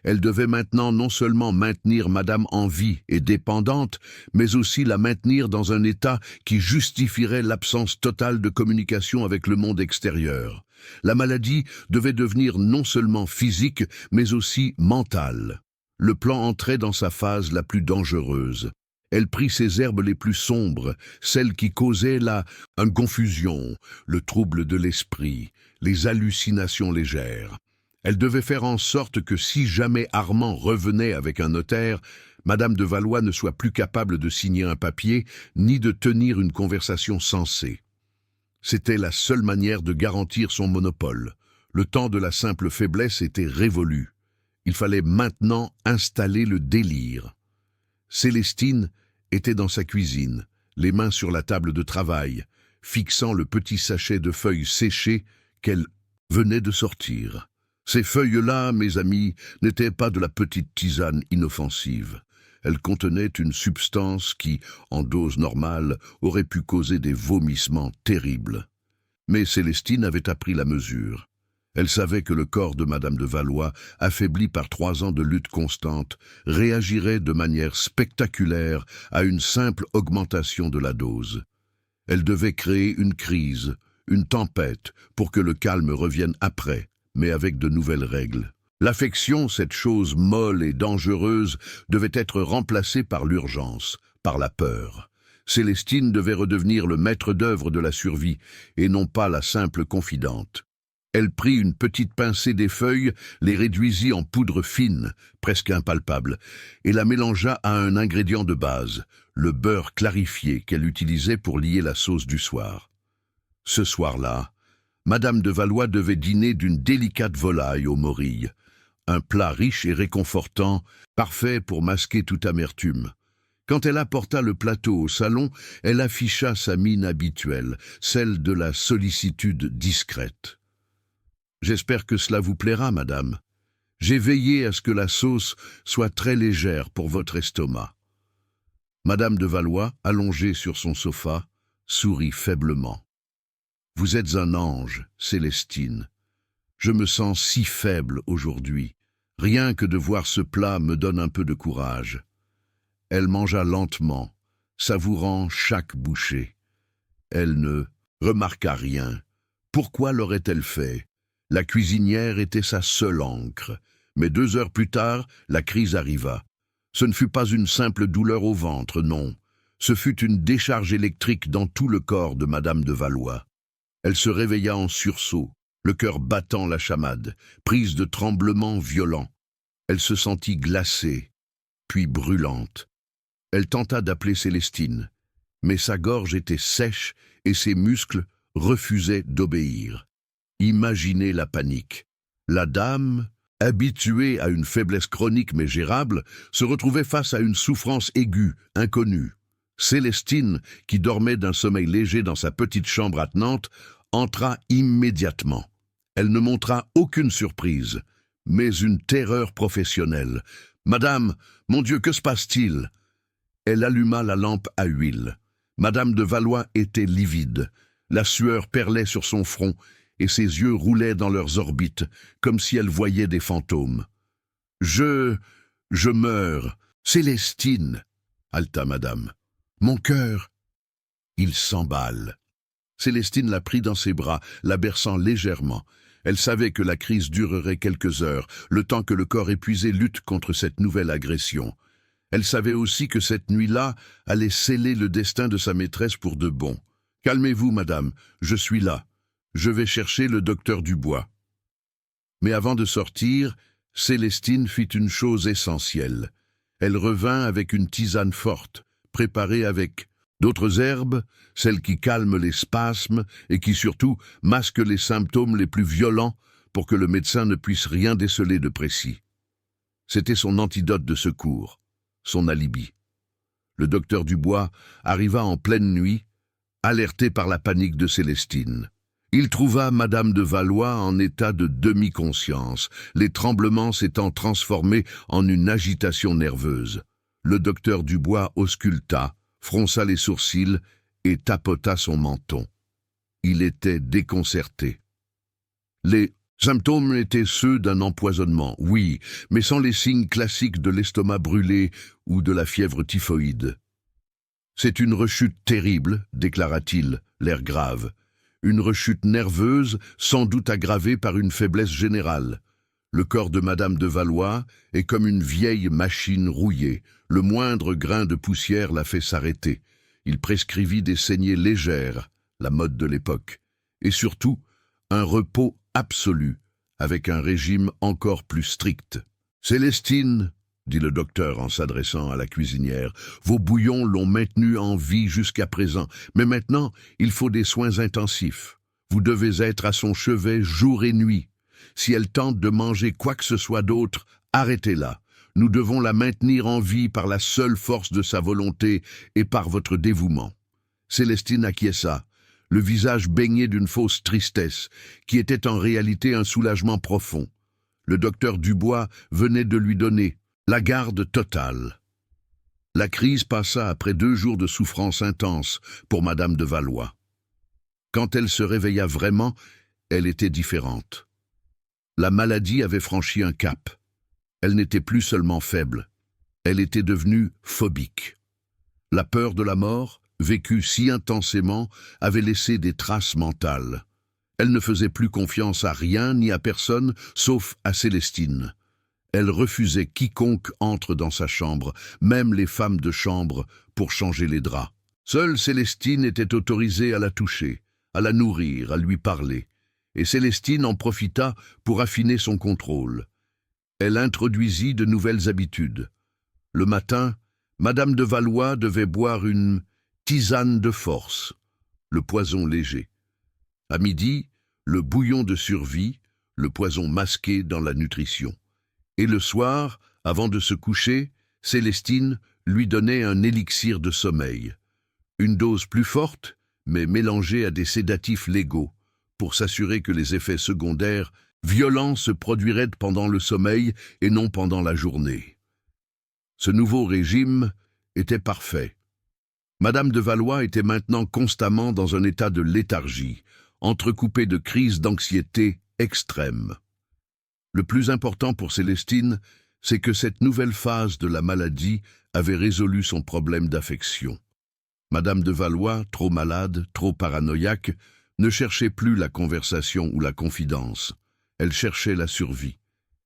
Elle devait maintenant non seulement maintenir Madame en vie et dépendante, mais aussi la maintenir dans un état qui justifierait l'absence totale de communication avec le monde extérieur. La maladie devait devenir non seulement physique, mais aussi mentale. Le plan entrait dans sa phase la plus dangereuse. Elle prit ces herbes les plus sombres, celles qui causaient une confusion, le trouble de l'esprit, les hallucinations légères. Elle devait faire en sorte que si jamais Armand revenait avec un notaire, Madame de Valois ne soit plus capable de signer un papier, ni de tenir une conversation sensée. C'était la seule manière de garantir son monopole. Le temps de la simple faiblesse était révolu. Il fallait maintenant installer le délire. Célestine était dans sa cuisine, les mains sur la table de travail, fixant le petit sachet de feuilles séchées qu'elle venait de sortir. Ces feuilles-là, mes amis, n'étaient pas de la petite tisane inoffensive. Elles contenaient une substance qui, en dose normale, aurait pu causer des vomissements terribles. Mais Célestine avait appris la mesure. Elle savait que le corps de Madame de Valois, affaibli par 3 ans de lutte constante, réagirait de manière spectaculaire à une simple augmentation de la dose. Elle devait créer une crise, une tempête, pour que le calme revienne après, mais avec de nouvelles règles. L'affection, cette chose molle et dangereuse, devait être remplacée par l'urgence, par la peur. Célestine devait redevenir le maître d'œuvre de la survie, et non pas la simple confidente. Elle prit une petite pincée des feuilles, les réduisit en poudre fine, presque impalpable, et la mélangea à un ingrédient de base, le beurre clarifié qu'elle utilisait pour lier la sauce du soir. Ce soir-là, Madame de Valois devait dîner d'une délicate volaille aux morilles, un plat riche et réconfortant, parfait pour masquer toute amertume. Quand elle apporta le plateau au salon, elle afficha sa mine habituelle, celle de la sollicitude discrète. « J'espère que cela vous plaira, madame. J'ai veillé à ce que la sauce soit très légère pour votre estomac. » Madame de Valois, allongée sur son sofa, sourit faiblement. « Vous êtes un ange, Célestine. Je me sens si faible aujourd'hui. Rien que de voir ce plat me donne un peu de courage. » Elle mangea lentement, savourant chaque bouchée. Elle ne remarqua rien. Pourquoi l'aurait-elle fait? La cuisinière était sa seule ancre. Mais 2 heures plus tard, la crise arriva. Ce ne fut pas une simple douleur au ventre, non. Ce fut une décharge électrique dans tout le corps de Madame de Valois. Elle se réveilla en sursaut, le cœur battant la chamade, prise de tremblements violents. Elle se sentit glacée, puis brûlante. Elle tenta d'appeler Célestine, mais sa gorge était sèche et ses muscles refusaient d'obéir. Imaginez la panique. La dame, habituée à une faiblesse chronique mais gérable, se retrouvait face à une souffrance aiguë, inconnue. Célestine, qui dormait d'un sommeil léger dans sa petite chambre attenante, entra immédiatement. Elle ne montra aucune surprise, mais une terreur professionnelle. « Madame, mon Dieu, que se passe-t-il » Elle alluma la lampe à huile. Madame de Valois était livide. La sueur perlait sur son front et ses yeux roulaient dans leurs orbites, comme si elle voyait des fantômes. « Je meurs. Célestine » haleta madame. « Mon cœur » Il s'emballe. Célestine la prit dans ses bras, la berçant légèrement. Elle savait que la crise durerait quelques heures, le temps que le corps épuisé lutte contre cette nouvelle agression. Elle savait aussi que cette nuit-là allait sceller le destin de sa maîtresse pour de bon. « Calmez-vous, madame, je suis là. Je vais chercher le docteur Dubois. » Mais avant de sortir, Célestine fit une chose essentielle. Elle revint avec une tisane forte, préparée avec d'autres herbes, celles qui calment les spasmes et qui surtout masquent les symptômes les plus violents pour que le médecin ne puisse rien déceler de précis. C'était son antidote de secours, son alibi. Le docteur Dubois arriva en pleine nuit, alerté par la panique de Célestine. Il trouva Madame de Valois en état de demi-conscience, les tremblements s'étant transformés en une agitation nerveuse. Le docteur Dubois ausculta, fronça les sourcils et tapota son menton. Il était déconcerté. Les symptômes étaient ceux d'un empoisonnement, oui, mais sans les signes classiques de l'estomac brûlé ou de la fièvre typhoïde. « C'est une rechute terrible, déclara-t-il, l'air grave. Une rechute nerveuse, sans doute aggravée par une faiblesse générale. Le corps de Madame de Valois est comme une vieille machine rouillée. Le moindre grain de poussière l'a fait s'arrêter. Il prescrivit des saignées légères, la mode de l'époque, et surtout un repos absolu, avec un régime encore plus strict. « Célestine, » dit le docteur en s'adressant à la cuisinière, « vos bouillons l'ont maintenue en vie jusqu'à présent, mais maintenant il faut des soins intensifs. Vous devez être à son chevet jour et nuit. Si elle tente de manger quoi que ce soit d'autre, arrêtez-la. Nous devons la maintenir en vie par la seule force de sa volonté et par votre dévouement. » Célestine acquiesça, le visage baigné d'une fausse tristesse, qui était en réalité un soulagement profond. Le docteur Dubois venait de lui donner la garde totale. La crise passa après 2 jours de souffrance intense pour Madame de Valois. Quand elle se réveilla vraiment, elle était différente. La maladie avait franchi un cap. Elle n'était plus seulement faible, elle était devenue phobique. La peur de la mort, vécue si intensément, avait laissé des traces mentales. Elle ne faisait plus confiance à rien ni à personne, sauf à Célestine. Elle refusait quiconque entre dans sa chambre, même les femmes de chambre, pour changer les draps. Seule Célestine était autorisée à la toucher, à la nourrir, à lui parler. Et Célestine en profita pour affiner son contrôle. Elle introduisit de nouvelles habitudes. Le matin, Madame de Valois devait boire une tisane de force, le poison léger. À midi, le bouillon de survie, le poison masqué dans la nutrition. Et le soir, avant de se coucher, Célestine lui donnait un élixir de sommeil. Une dose plus forte, mais mélangée à des sédatifs légaux, pour s'assurer que les effets secondaires violents se produiraient pendant le sommeil et non pendant la journée. Ce nouveau régime était parfait. Madame de Valois était maintenant constamment dans un état de léthargie, entrecoupé de crises d'anxiété extrêmes. Le plus important pour Célestine, c'est que cette nouvelle phase de la maladie avait résolu son problème d'affection. Madame de Valois, trop malade, trop paranoïaque, ne cherchait plus la conversation ou la confidence. Elle cherchait la survie.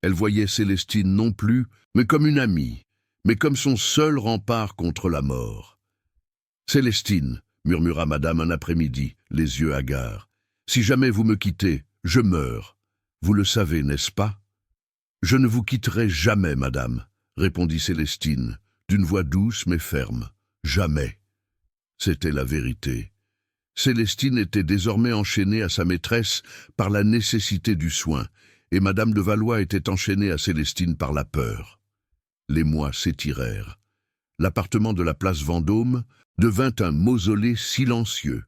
Elle voyait Célestine non plus, mais comme une amie, mais comme son seul rempart contre la mort. « Célestine, » murmura Madame un après-midi, les yeux hagards, « si jamais vous me quittez, je meurs. Vous le savez, n'est-ce pas ?»« Je ne vous quitterai jamais, Madame, » répondit Célestine, d'une voix douce mais ferme. « Jamais. » C'était la vérité. Célestine était désormais enchaînée à sa maîtresse par la nécessité du soin, et Madame de Valois était enchaînée à Célestine par la peur. Les mois s'étirèrent. L'appartement de la place Vendôme devint un mausolée silencieux.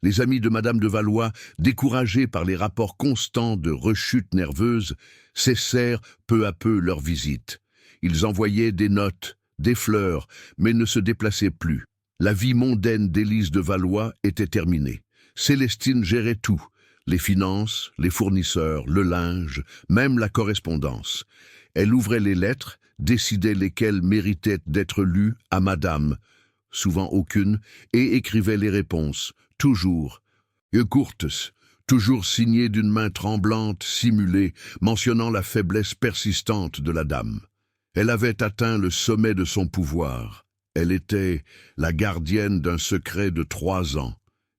Les amis de Madame de Valois, découragés par les rapports constants de rechutes nerveuses, cessèrent peu à peu leur visite. Ils envoyaient des notes, des fleurs, mais ne se déplaçaient plus. La vie mondaine d'Élise de Valois était terminée. Célestine gérait tout, les finances, les fournisseurs, le linge, même la correspondance. Elle ouvrait les lettres, décidait lesquelles méritaient d'être lues à Madame, souvent aucune, et écrivait les réponses, toujours courtes, toujours signées d'une main tremblante, simulée, mentionnant la faiblesse persistante de la dame. Elle avait atteint le sommet de son pouvoir. Elle était la gardienne d'un secret de 3 ans,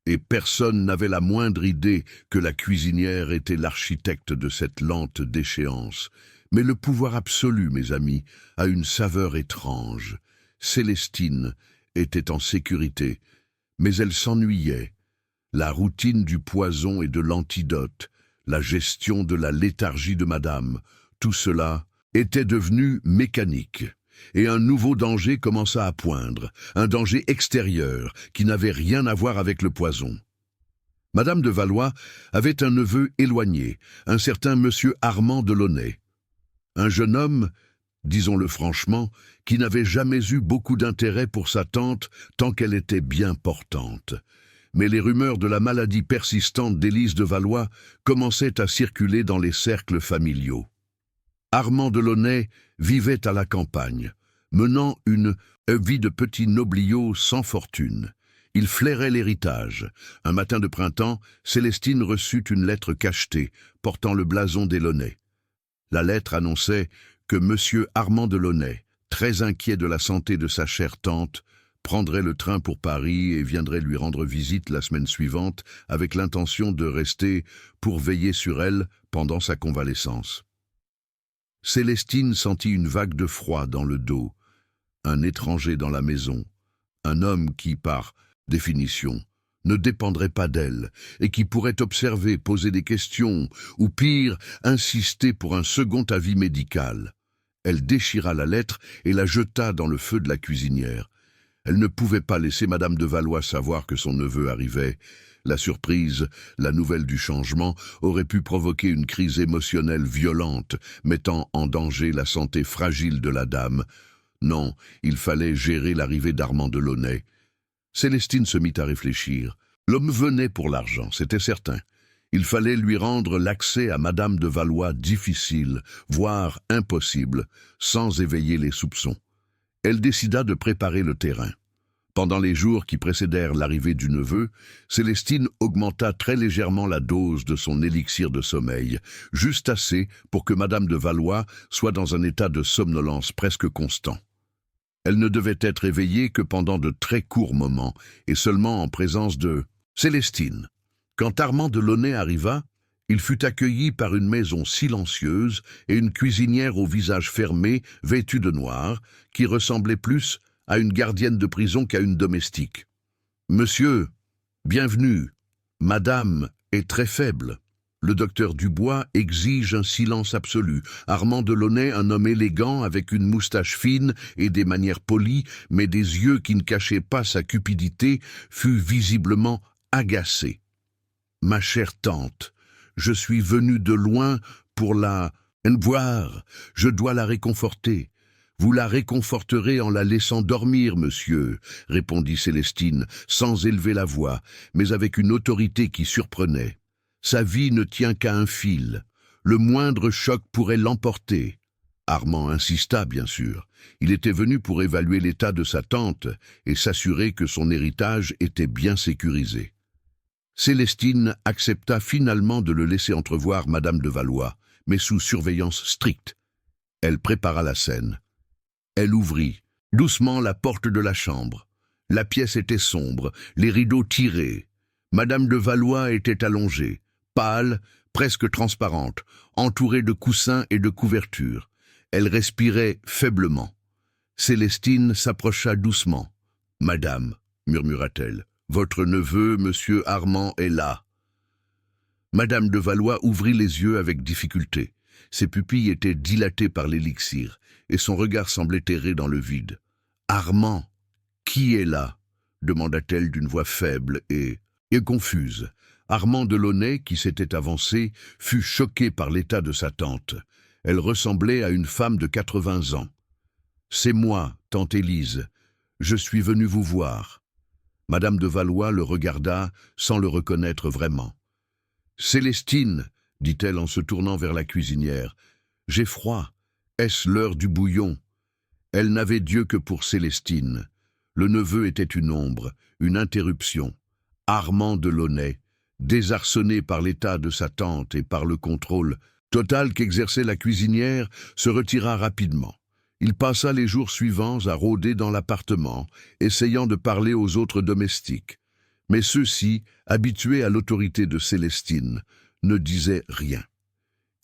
et personne n'avait la moindre idée que la cuisinière était l'architecte de cette lente déchéance. Mais le pouvoir absolu, mes amis, a une saveur étrange. Célestine était en sécurité, mais elle s'ennuyait. La routine du poison et de l'antidote, la gestion de la léthargie de Madame, tout cela était devenu mécanique. Et un nouveau danger commença à poindre, un danger extérieur qui n'avait rien à voir avec le poison. Madame de Valois avait un neveu éloigné, un certain monsieur Armand Delaunay. Un jeune homme, disons-le franchement, qui n'avait jamais eu beaucoup d'intérêt pour sa tante tant qu'elle était bien portante. Mais les rumeurs de la maladie persistante d'Élise de Valois commençaient à circuler dans les cercles familiaux. Armand Delaunay vivait à la campagne, menant une vie de petit nobliau sans fortune. Il flairait l'héritage. Un matin de printemps, Célestine reçut une lettre cachetée, portant le blason Delaunay. La lettre annonçait que M. Armand Delaunay, très inquiet de la santé de sa chère tante, prendrait le train pour Paris et viendrait lui rendre visite la semaine suivante avec l'intention de rester pour veiller sur elle pendant sa convalescence. Célestine sentit une vague de froid dans le dos. Un étranger dans la maison, un homme qui, par définition, ne dépendrait pas d'elle et qui pourrait observer, poser des questions ou pire, insister pour un second avis médical. Elle déchira la lettre et la jeta dans le feu de la cuisinière. Elle ne pouvait pas laisser Madame de Valois savoir que son neveu arrivait. La surprise, la nouvelle du changement, aurait pu provoquer une crise émotionnelle violente, mettant en danger la santé fragile de la dame. Non, il fallait gérer l'arrivée d'Armand Delaunay. Célestine se mit à réfléchir. L'homme venait pour l'argent, c'était certain. Il fallait lui rendre l'accès à Madame de Valois difficile, voire impossible, sans éveiller les soupçons. Elle décida de préparer le terrain. Pendant les jours qui précédèrent l'arrivée du neveu, Célestine augmenta très légèrement la dose de son élixir de sommeil, juste assez pour que Madame de Valois soit dans un état de somnolence presque constant. Elle ne devait être éveillée que pendant de très courts moments, et seulement en présence de Célestine. Quand Armand Delaunay arriva, il fut accueilli par une maison silencieuse et une cuisinière au visage fermé, vêtue de noir, qui ressemblait plus à une gardienne de prison qu'à une domestique. « Monsieur, bienvenue. Madame est très faible. Le docteur Dubois exige un silence absolu. Armand Delaunay, un homme élégant avec une moustache fine et des manières polies, mais des yeux qui ne cachaient pas sa cupidité, fut visiblement agacé. « Ma chère tante, je suis venu de loin pour la voir. Je dois la réconforter. » « Vous la réconforterez en la laissant dormir, monsieur, » répondit Célestine, sans élever la voix, mais avec une autorité qui surprenait. Sa vie ne tient qu'à un fil. Le moindre choc pourrait l'emporter. Armand insista, bien sûr. Il était venu pour évaluer l'état de sa tante et s'assurer que son héritage était bien sécurisé. Célestine accepta finalement de le laisser entrevoir Madame de Valois, mais sous surveillance stricte. Elle prépara la scène. Elle ouvrit doucement la porte de la chambre. La pièce était sombre, les rideaux tirés. Madame de Valois était allongée, pâle, presque transparente, entourée de coussins et de couvertures. Elle respirait faiblement. Célestine s'approcha doucement. « Madame, » murmura-t-elle, « votre neveu, monsieur Armand, est là. » Madame de Valois ouvrit les yeux avec difficulté. Ses pupilles étaient dilatées par l'élixir, et son regard semblait errer dans le vide. « Armand, qui est là ?» demanda-t-elle d'une voix faible et confuse. Armand Delaunay, qui s'était avancé, fut choqué par l'état de sa tante. Elle ressemblait à une femme de 80 ans. « C'est moi, tante Élise. Je suis venu vous voir. » Madame de Valois le regarda sans le reconnaître vraiment. « Célestine, » dit-elle en se tournant vers la cuisinière, « j'ai froid. Est-ce l'heure du bouillon ?» Elle n'avait Dieu que pour Célestine. Le neveu était une ombre, une interruption. Armand Delaunay, désarçonné par l'état de sa tante et par le contrôle total qu'exerçait la cuisinière, se retira rapidement. Il passa les jours suivants à rôder dans l'appartement, essayant de parler aux autres domestiques. Mais ceux-ci, habitués à l'autorité de Célestine, ne disaient rien.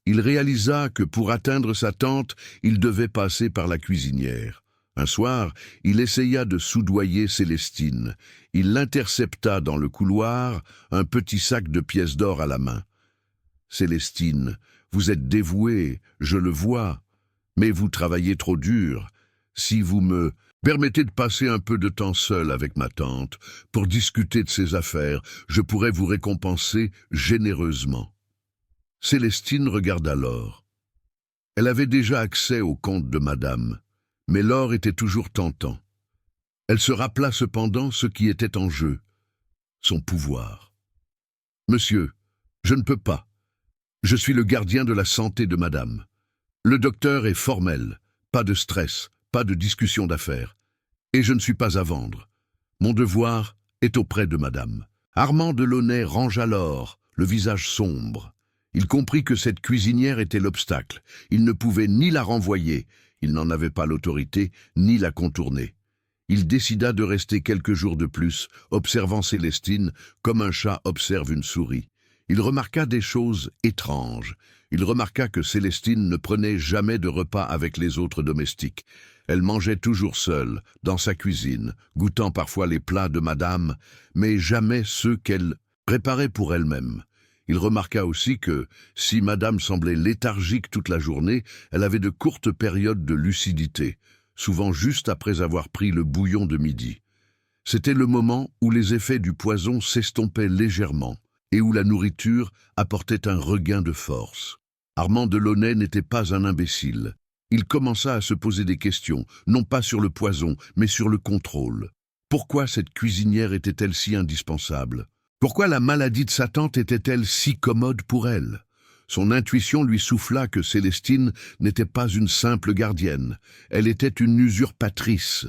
Il réalisa que pour atteindre sa tante, il devait passer par la cuisinière. Un soir, il essaya de soudoyer Célestine. Il l'intercepta dans le couloir, un petit sac de pièces d'or à la main. « Célestine, vous êtes dévouée, je le vois, mais vous travaillez trop dur. Si vous me permettez de passer un peu de temps seul avec ma tante pour discuter de ses affaires, je pourrais vous récompenser généreusement. » Célestine regarda l'or. Elle avait déjà accès au compte de madame, mais l'or était toujours tentant. Elle se rappela cependant ce qui était en jeu, son pouvoir. « Monsieur, je ne peux pas. Je suis le gardien de la santé de madame. Le docteur est formel, pas de stress, pas de discussion d'affaires. Et je ne suis pas à vendre. Mon devoir est auprès de madame. » Armand Delaunay rangea l'or, le visage sombre. Il comprit que cette cuisinière était l'obstacle. Il ne pouvait ni la renvoyer, il n'en avait pas l'autorité, ni la contourner. Il décida de rester quelques jours de plus, observant Célestine comme un chat observe une souris. Il remarqua des choses étranges. Il remarqua que Célestine ne prenait jamais de repas avec les autres domestiques. Elle mangeait toujours seule, dans sa cuisine, goûtant parfois les plats de madame, mais jamais ceux qu'elle préparait pour elle-même. Il remarqua aussi que, si madame semblait léthargique toute la journée, elle avait de courtes périodes de lucidité, souvent juste après avoir pris le bouillon de midi. C'était le moment où les effets du poison s'estompaient légèrement et où la nourriture apportait un regain de force. Armand Delaunay n'était pas un imbécile. Il commença à se poser des questions, non pas sur le poison, mais sur le contrôle. Pourquoi cette cuisinière était-elle si indispensable ? Pourquoi la maladie de sa tante était-elle si commode pour elle ? Son intuition lui souffla que Célestine n'était pas une simple gardienne. Elle était une usurpatrice.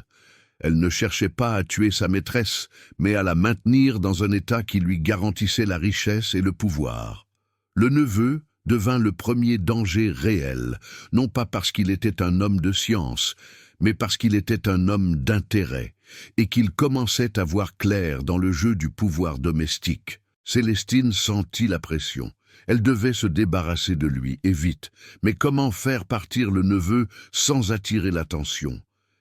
Elle ne cherchait pas à tuer sa maîtresse, mais à la maintenir dans un état qui lui garantissait la richesse et le pouvoir. Le neveu devint le premier danger réel, non pas parce qu'il était un homme de science, mais parce qu'il était un homme d'intérêt, et qu'il commençait à voir clair dans le jeu du pouvoir domestique. Célestine sentit la pression. Elle devait se débarrasser de lui, et vite. Mais comment faire partir le neveu sans attirer l'attention ?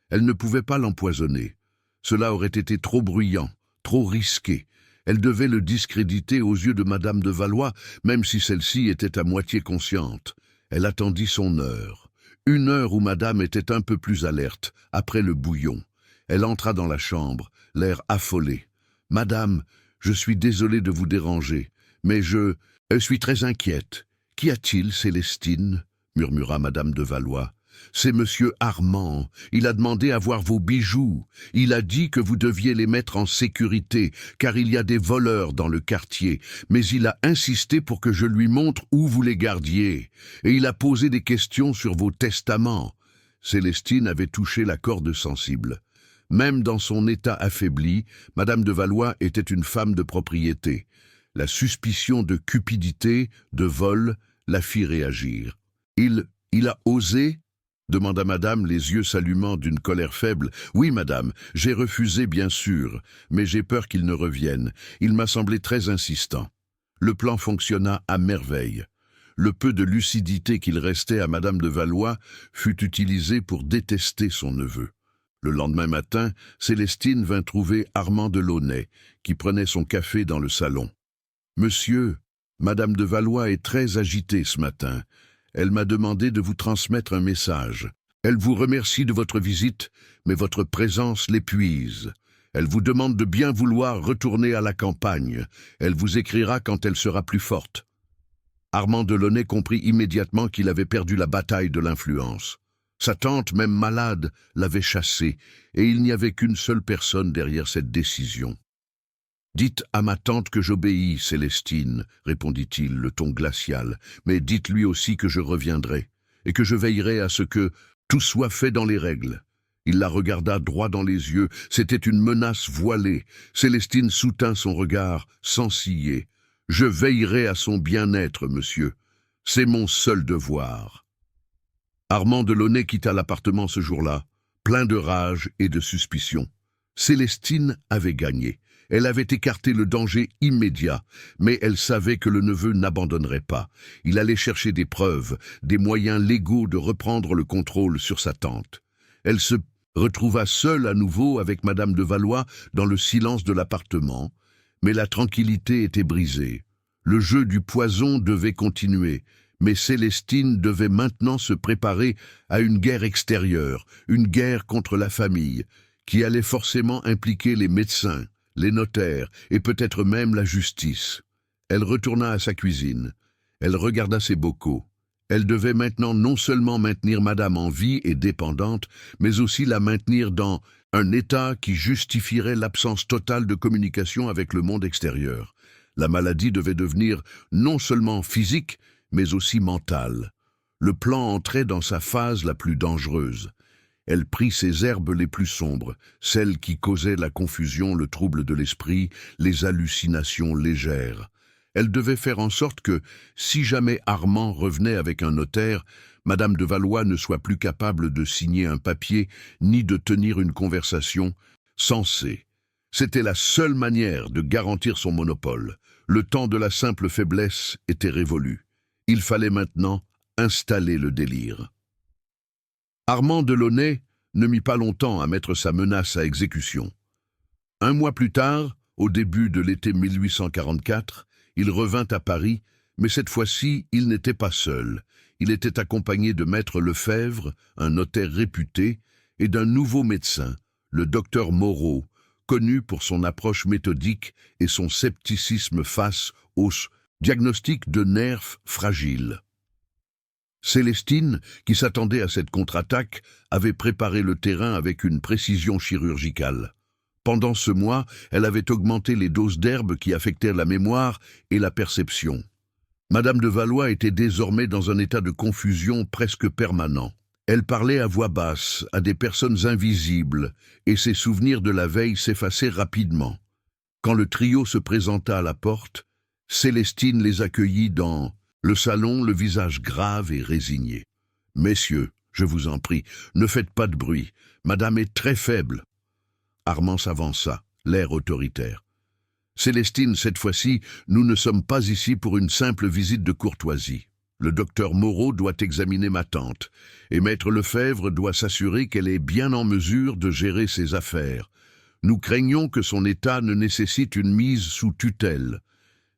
Elle ne pouvait pas l'empoisonner. Cela aurait été trop bruyant, trop risqué. Elle devait le discréditer aux yeux de Madame de Valois, même si celle-ci était à moitié consciente. Elle attendit son heure. Une heure où Madame était un peu plus alerte, après le bouillon. Elle entra dans la chambre, l'air affolé. « Madame, je suis désolée de vous déranger, mais je suis très inquiète. Qu'y a-t-il, Célestine ?» murmura Madame de Valois. « C'est Monsieur Armand. Il a demandé à voir vos bijoux. Il a dit que vous deviez les mettre en sécurité, car il y a des voleurs dans le quartier. Mais il a insisté pour que je lui montre où vous les gardiez. Et il a posé des questions sur vos testaments. » Célestine avait touché la corde sensible. Même dans son état affaibli, Madame de Valois était une femme de propriété. La suspicion de cupidité, de vol, la fit réagir. « Il a osé ?» demanda Madame, les yeux s'allumant d'une colère faible. « Oui, Madame, j'ai refusé, bien sûr, mais j'ai peur qu'il ne revienne. Il m'a semblé très insistant. » Le plan fonctionna à merveille. Le peu de lucidité qu'il restait à Madame de Valois fut utilisé pour détester son neveu. Le lendemain matin, Célestine vint trouver Armand Delaunay, qui prenait son café dans le salon. « Monsieur, Madame de Valois est très agitée ce matin. Elle m'a demandé de vous transmettre un message. Elle vous remercie de votre visite, mais votre présence l'épuise. Elle vous demande de bien vouloir retourner à la campagne. Elle vous écrira quand elle sera plus forte. » Armand Delaunay comprit immédiatement qu'il avait perdu la bataille de l'influence. Sa tante, même malade, l'avait chassé, et il n'y avait qu'une seule personne derrière cette décision. « Dites à ma tante que j'obéis, Célestine, » répondit-il, le ton glacial, « mais dites-lui aussi que je reviendrai, et que je veillerai à ce que tout soit fait dans les règles. » Il la regarda droit dans les yeux, c'était une menace voilée. Célestine soutint son regard, sans ciller. « Je veillerai à son bien-être, monsieur. C'est mon seul devoir. » Armand Delaunay quitta l'appartement ce jour-là, plein de rage et de suspicion. Célestine avait gagné. Elle avait écarté le danger immédiat, mais elle savait que le neveu n'abandonnerait pas. Il allait chercher des preuves, des moyens légaux de reprendre le contrôle sur sa tante. Elle se retrouva seule à nouveau avec Madame de Valois dans le silence de l'appartement, mais la tranquillité était brisée. Le jeu du poison devait continuer, mais Célestine devait maintenant se préparer à une guerre extérieure, une guerre contre la famille, qui allait forcément impliquer les médecins, les notaires et peut-être même la justice. Elle retourna à sa cuisine. Elle regarda ses bocaux. Elle devait maintenant non seulement maintenir Madame en vie et dépendante, mais aussi la maintenir dans un état qui justifierait l'absence totale de communication avec le monde extérieur. La maladie devait devenir non seulement physique, mais aussi mentale. Le plan entrait dans sa phase la plus dangereuse. Elle prit ses herbes les plus sombres, celles qui causaient la confusion, le trouble de l'esprit, les hallucinations légères. Elle devait faire en sorte que, si jamais Armand revenait avec un notaire, Madame de Valois ne soit plus capable de signer un papier ni de tenir une conversation sensée. C'était la seule manière de garantir son monopole. Le temps de la simple faiblesse était révolu. Il fallait maintenant installer le délire. Armand Delaunay ne mit pas longtemps à mettre sa menace à exécution. Un mois plus tard, au début de l'été 1844, il revint à Paris, mais cette fois-ci, il n'était pas seul. Il était accompagné de maître Lefebvre, un notaire réputé, et d'un nouveau médecin, le docteur Moreau, connu pour son approche méthodique et son scepticisme face au diagnostic de nerfs fragiles. Célestine, qui s'attendait à cette contre-attaque, avait préparé le terrain avec une précision chirurgicale. Pendant ce mois, elle avait augmenté les doses d'herbes qui affectèrent la mémoire et la perception. Madame de Valois était désormais dans un état de confusion presque permanent. Elle parlait à voix basse à des personnes invisibles et ses souvenirs de la veille s'effaçaient rapidement. Quand le trio se présenta à la porte, Célestine les accueillit dans le salon, le visage grave et résigné. « Messieurs, je vous en prie, ne faites pas de bruit. Madame est très faible. » Armand s'avança, l'air autoritaire. « Célestine, cette fois-ci, nous ne sommes pas ici pour une simple visite de courtoisie. Le docteur Moreau doit examiner ma tante, et maître Lefebvre doit s'assurer qu'elle est bien en mesure de gérer ses affaires. Nous craignons que son état ne nécessite une mise sous tutelle. »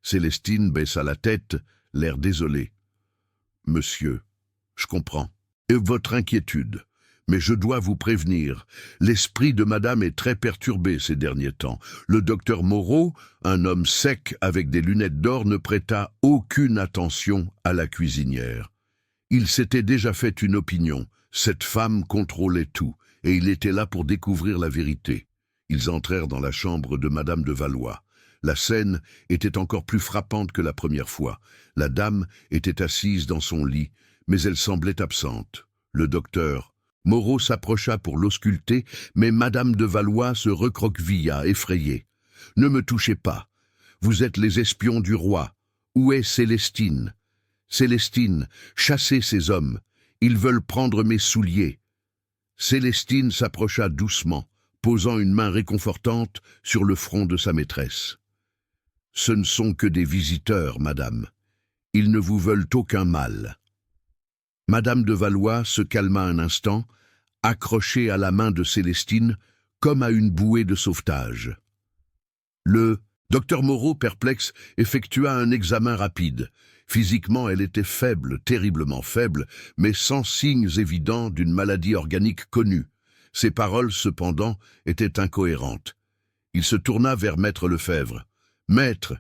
Célestine baissa la tête, l'air désolé. « Monsieur, je comprends. Et votre inquiétude. Mais je dois vous prévenir, l'esprit de madame est très perturbé ces derniers temps. Le docteur Moreau, un homme sec avec des lunettes d'or, ne prêta aucune attention à la cuisinière. Il s'était déjà fait une opinion. Cette femme contrôlait tout, et il était là pour découvrir la vérité. Ils entrèrent dans la chambre de madame de Valois. La scène était encore plus frappante que la première fois. La dame était assise dans son lit, mais elle semblait absente. Le docteur Moreau s'approcha pour l'ausculter, mais madame de Valois se recroquevilla, effrayée. « Ne me touchez pas. Vous êtes les espions du roi. Où est Célestine ? Célestine, chassez ces hommes. Ils veulent prendre mes souliers. » Célestine s'approcha doucement, posant une main réconfortante sur le front de sa maîtresse. « Ce ne sont que des visiteurs, madame. Ils ne vous veulent aucun mal. » Madame de Valois se calma un instant, accrochée à la main de Célestine comme à une bouée de sauvetage. Le docteur Moreau, perplexe, effectua un examen rapide. Physiquement, elle était faible, terriblement faible, mais sans signes évidents d'une maladie organique connue. Ses paroles, cependant, étaient incohérentes. Il se tourna vers maître Lefebvre. « Maître,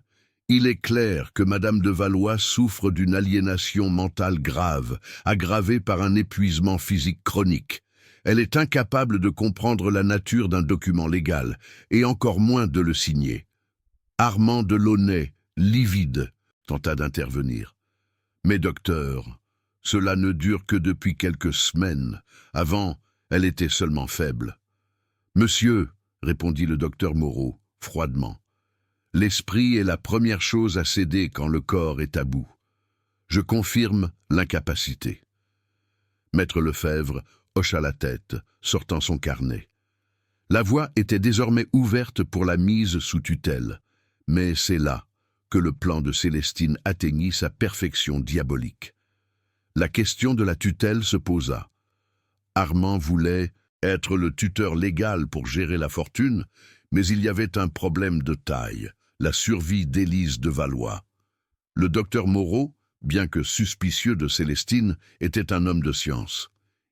il est clair que madame de Valois souffre d'une aliénation mentale grave, aggravée par un épuisement physique chronique. Elle est incapable de comprendre la nature d'un document légal, et encore moins de le signer. » Armand Delaunay, livide, tenta d'intervenir. « Mais docteur, cela ne dure que depuis quelques semaines. Avant, elle était seulement faible. »« Monsieur, » répondit le docteur Moreau, froidement, « l'esprit est la première chose à céder quand le corps est à bout. Je confirme l'incapacité. » Maître Lefebvre hocha la tête, sortant son carnet. La voie était désormais ouverte pour la mise sous tutelle, mais c'est là que le plan de Célestine atteignit sa perfection diabolique. La question de la tutelle se posa. Armand voulait être le tuteur légal pour gérer la fortune, mais il y avait un problème de taille, la survie d'Élise de Valois. Le docteur Moreau, bien que suspicieux de Célestine, était un homme de science.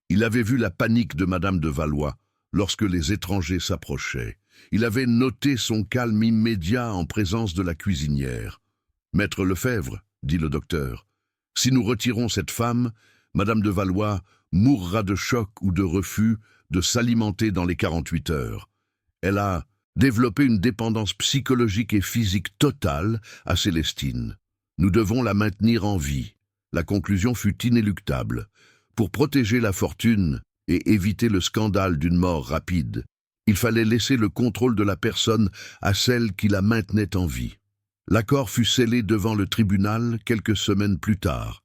Il avait vu la panique de madame de Valois lorsque les étrangers s'approchaient. Il avait noté son calme immédiat en présence de la cuisinière. « Maître Lefebvre, » dit le docteur, « si nous retirons cette femme, madame de Valois mourra de choc ou de refus de s'alimenter dans les 48 heures. Elle a développé une dépendance psychologique et physique totale à Célestine. Nous devons la maintenir en vie. » La conclusion fut inéluctable. Pour protéger la fortune et éviter le scandale d'une mort rapide, il fallait laisser le contrôle de la personne à celle qui la maintenait en vie. L'accord fut scellé devant le tribunal quelques semaines plus tard.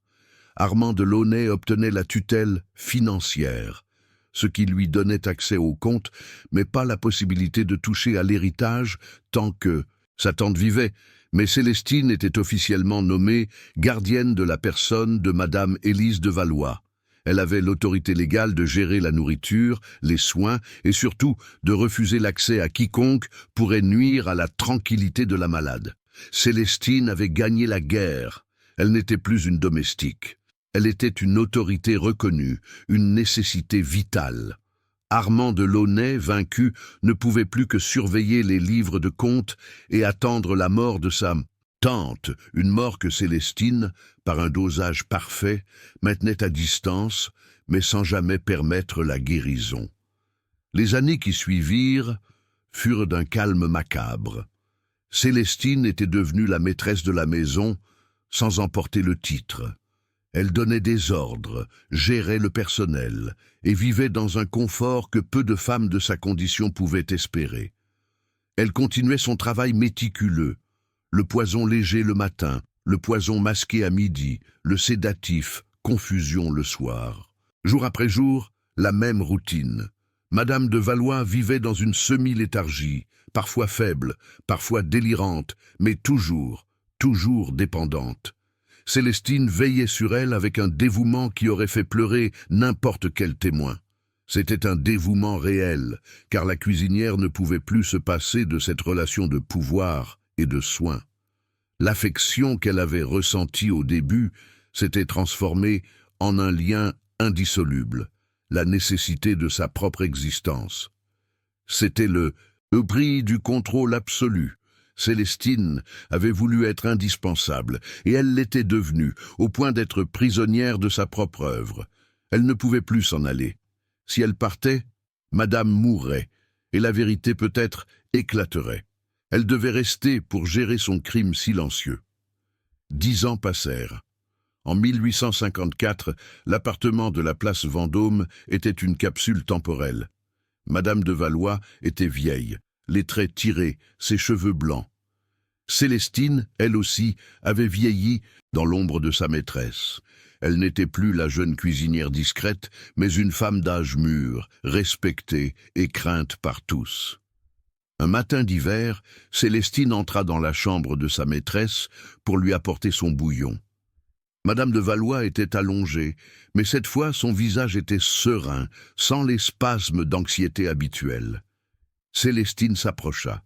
Armand de Launay obtenait la tutelle financière, ce qui lui donnait accès au compte, mais pas la possibilité de toucher à l'héritage tant que sa tante vivait, mais Célestine était officiellement nommée gardienne de la personne de Madame Élise de Valois. Elle avait l'autorité légale de gérer la nourriture, les soins et surtout de refuser l'accès à quiconque pourrait nuire à la tranquillité de la malade. Célestine avait gagné la guerre. Elle n'était plus une domestique. Elle était une autorité reconnue, une nécessité vitale. Armand de Launay, vaincu, ne pouvait plus que surveiller les livres de compte et attendre la mort de sa tante, une mort que Célestine, par un dosage parfait, maintenait à distance, mais sans jamais permettre la guérison. Les années qui suivirent furent d'un calme macabre. Célestine était devenue la maîtresse de la maison, sans en porter le titre. Elle donnait des ordres, gérait le personnel et vivait dans un confort que peu de femmes de sa condition pouvaient espérer. Elle continuait son travail méticuleux, le poison léger le matin, le poison masqué à midi, le sédatif, confusion le soir. Jour après jour, la même routine. Madame de Valois vivait dans une semi-léthargie, parfois faible, parfois délirante, mais toujours dépendante. Célestine veillait sur elle avec un dévouement qui aurait fait pleurer n'importe quel témoin. C'était un dévouement réel, car la cuisinière ne pouvait plus se passer de cette relation de pouvoir et de soin. L'affection qu'elle avait ressentie au début s'était transformée en un lien indissoluble, la nécessité de sa propre existence. C'était le prix du contrôle absolu. Célestine avait voulu être indispensable, et elle l'était devenue, au point d'être prisonnière de sa propre œuvre. Elle ne pouvait plus s'en aller. Si elle partait, Madame mourrait, et la vérité peut-être éclaterait. Elle devait rester pour gérer son crime silencieux. 10 ans passèrent. En 1854, l'appartement de la place Vendôme était une capsule temporelle. Madame de Valois était vieille, les traits tirés, ses cheveux blancs. Célestine, elle aussi, avait vieilli dans l'ombre de sa maîtresse. Elle n'était plus la jeune cuisinière discrète, mais une femme d'âge mûr, respectée et crainte par tous. Un matin d'hiver, Célestine entra dans la chambre de sa maîtresse pour lui apporter son bouillon. Madame de Valois était allongée, mais cette fois son visage était serein, sans les spasmes d'anxiété habituels. Célestine s'approcha.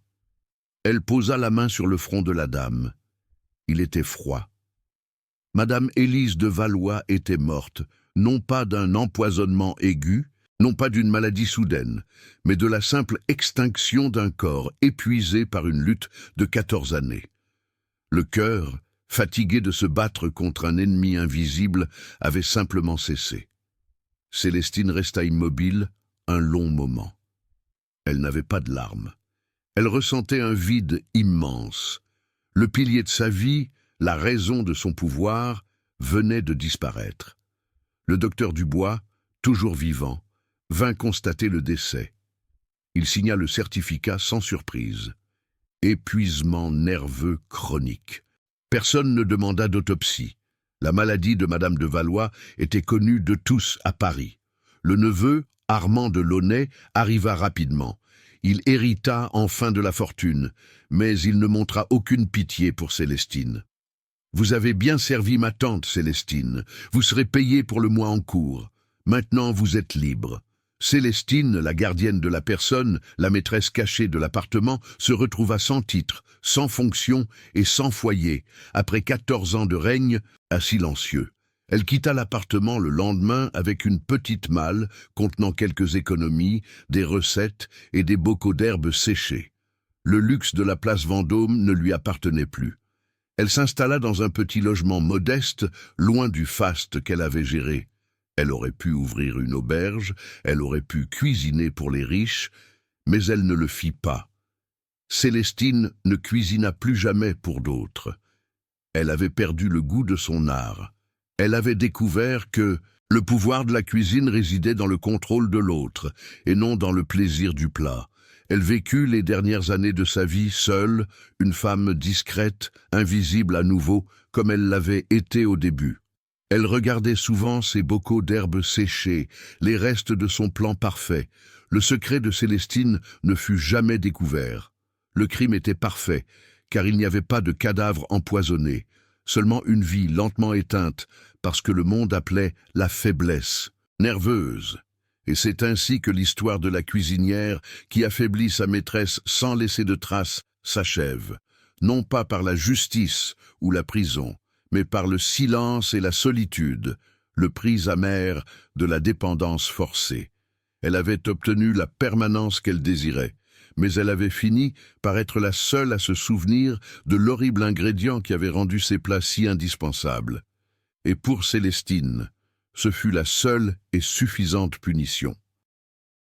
Elle posa la main sur le front de la dame. Il était froid. Madame Élise de Valois était morte, non pas d'un empoisonnement aigu, non pas d'une maladie soudaine, mais de la simple extinction d'un corps épuisé par une lutte de 14 années. Le cœur, fatigué de se battre contre un ennemi invisible, avait simplement cessé. Célestine resta immobile un long moment. Elle n'avait pas de larmes. Elle ressentait un vide immense. Le pilier de sa vie, la raison de son pouvoir, venait de disparaître. Le docteur Dubois, toujours vivant, vint constater le décès. Il signa le certificat sans surprise. Épuisement nerveux chronique. Personne ne demanda d'autopsie. La maladie de Madame de Valois était connue de tous à Paris. Le neveu, Armand de Launay, arriva rapidement. Il hérita enfin de la fortune, mais il ne montra aucune pitié pour Célestine. « Vous avez bien servi ma tante, Célestine. Vous serez payée pour le mois en cours. Maintenant, vous êtes libre. » Célestine, la gardienne de la personne, la maîtresse cachée de l'appartement, se retrouva sans titre, sans fonction et sans foyer, après 14 ans de règne, à silencieux. Elle quitta l'appartement le lendemain avec une petite malle contenant quelques économies, des recettes et des bocaux d'herbes séchées. Le luxe de la place Vendôme ne lui appartenait plus. Elle s'installa dans un petit logement modeste, loin du faste qu'elle avait géré. Elle aurait pu ouvrir une auberge, elle aurait pu cuisiner pour les riches, mais elle ne le fit pas. Célestine ne cuisina plus jamais pour d'autres. Elle avait perdu le goût de son art. Elle avait découvert que le pouvoir de la cuisine résidait dans le contrôle de l'autre, et non dans le plaisir du plat. Elle vécut les dernières années de sa vie seule, une femme discrète, invisible à nouveau, comme elle l'avait été au début. Elle regardait souvent ses bocaux d'herbes séchées, les restes de son plan parfait. Le secret de Célestine ne fut jamais découvert. Le crime était parfait, car il n'y avait pas de cadavre empoisonné, seulement une vie lentement éteinte, parce que le monde appelait la faiblesse, nerveuse. Et c'est ainsi que l'histoire de la cuisinière, qui affaiblit sa maîtresse sans laisser de traces, s'achève. Non pas par la justice ou la prison, mais par le silence et la solitude, le prix amer de la dépendance forcée. Elle avait obtenu la permanence qu'elle désirait, mais elle avait fini par être la seule à se souvenir de l'horrible ingrédient qui avait rendu ses plats si indispensables. Et pour Célestine, ce fut la seule et suffisante punition.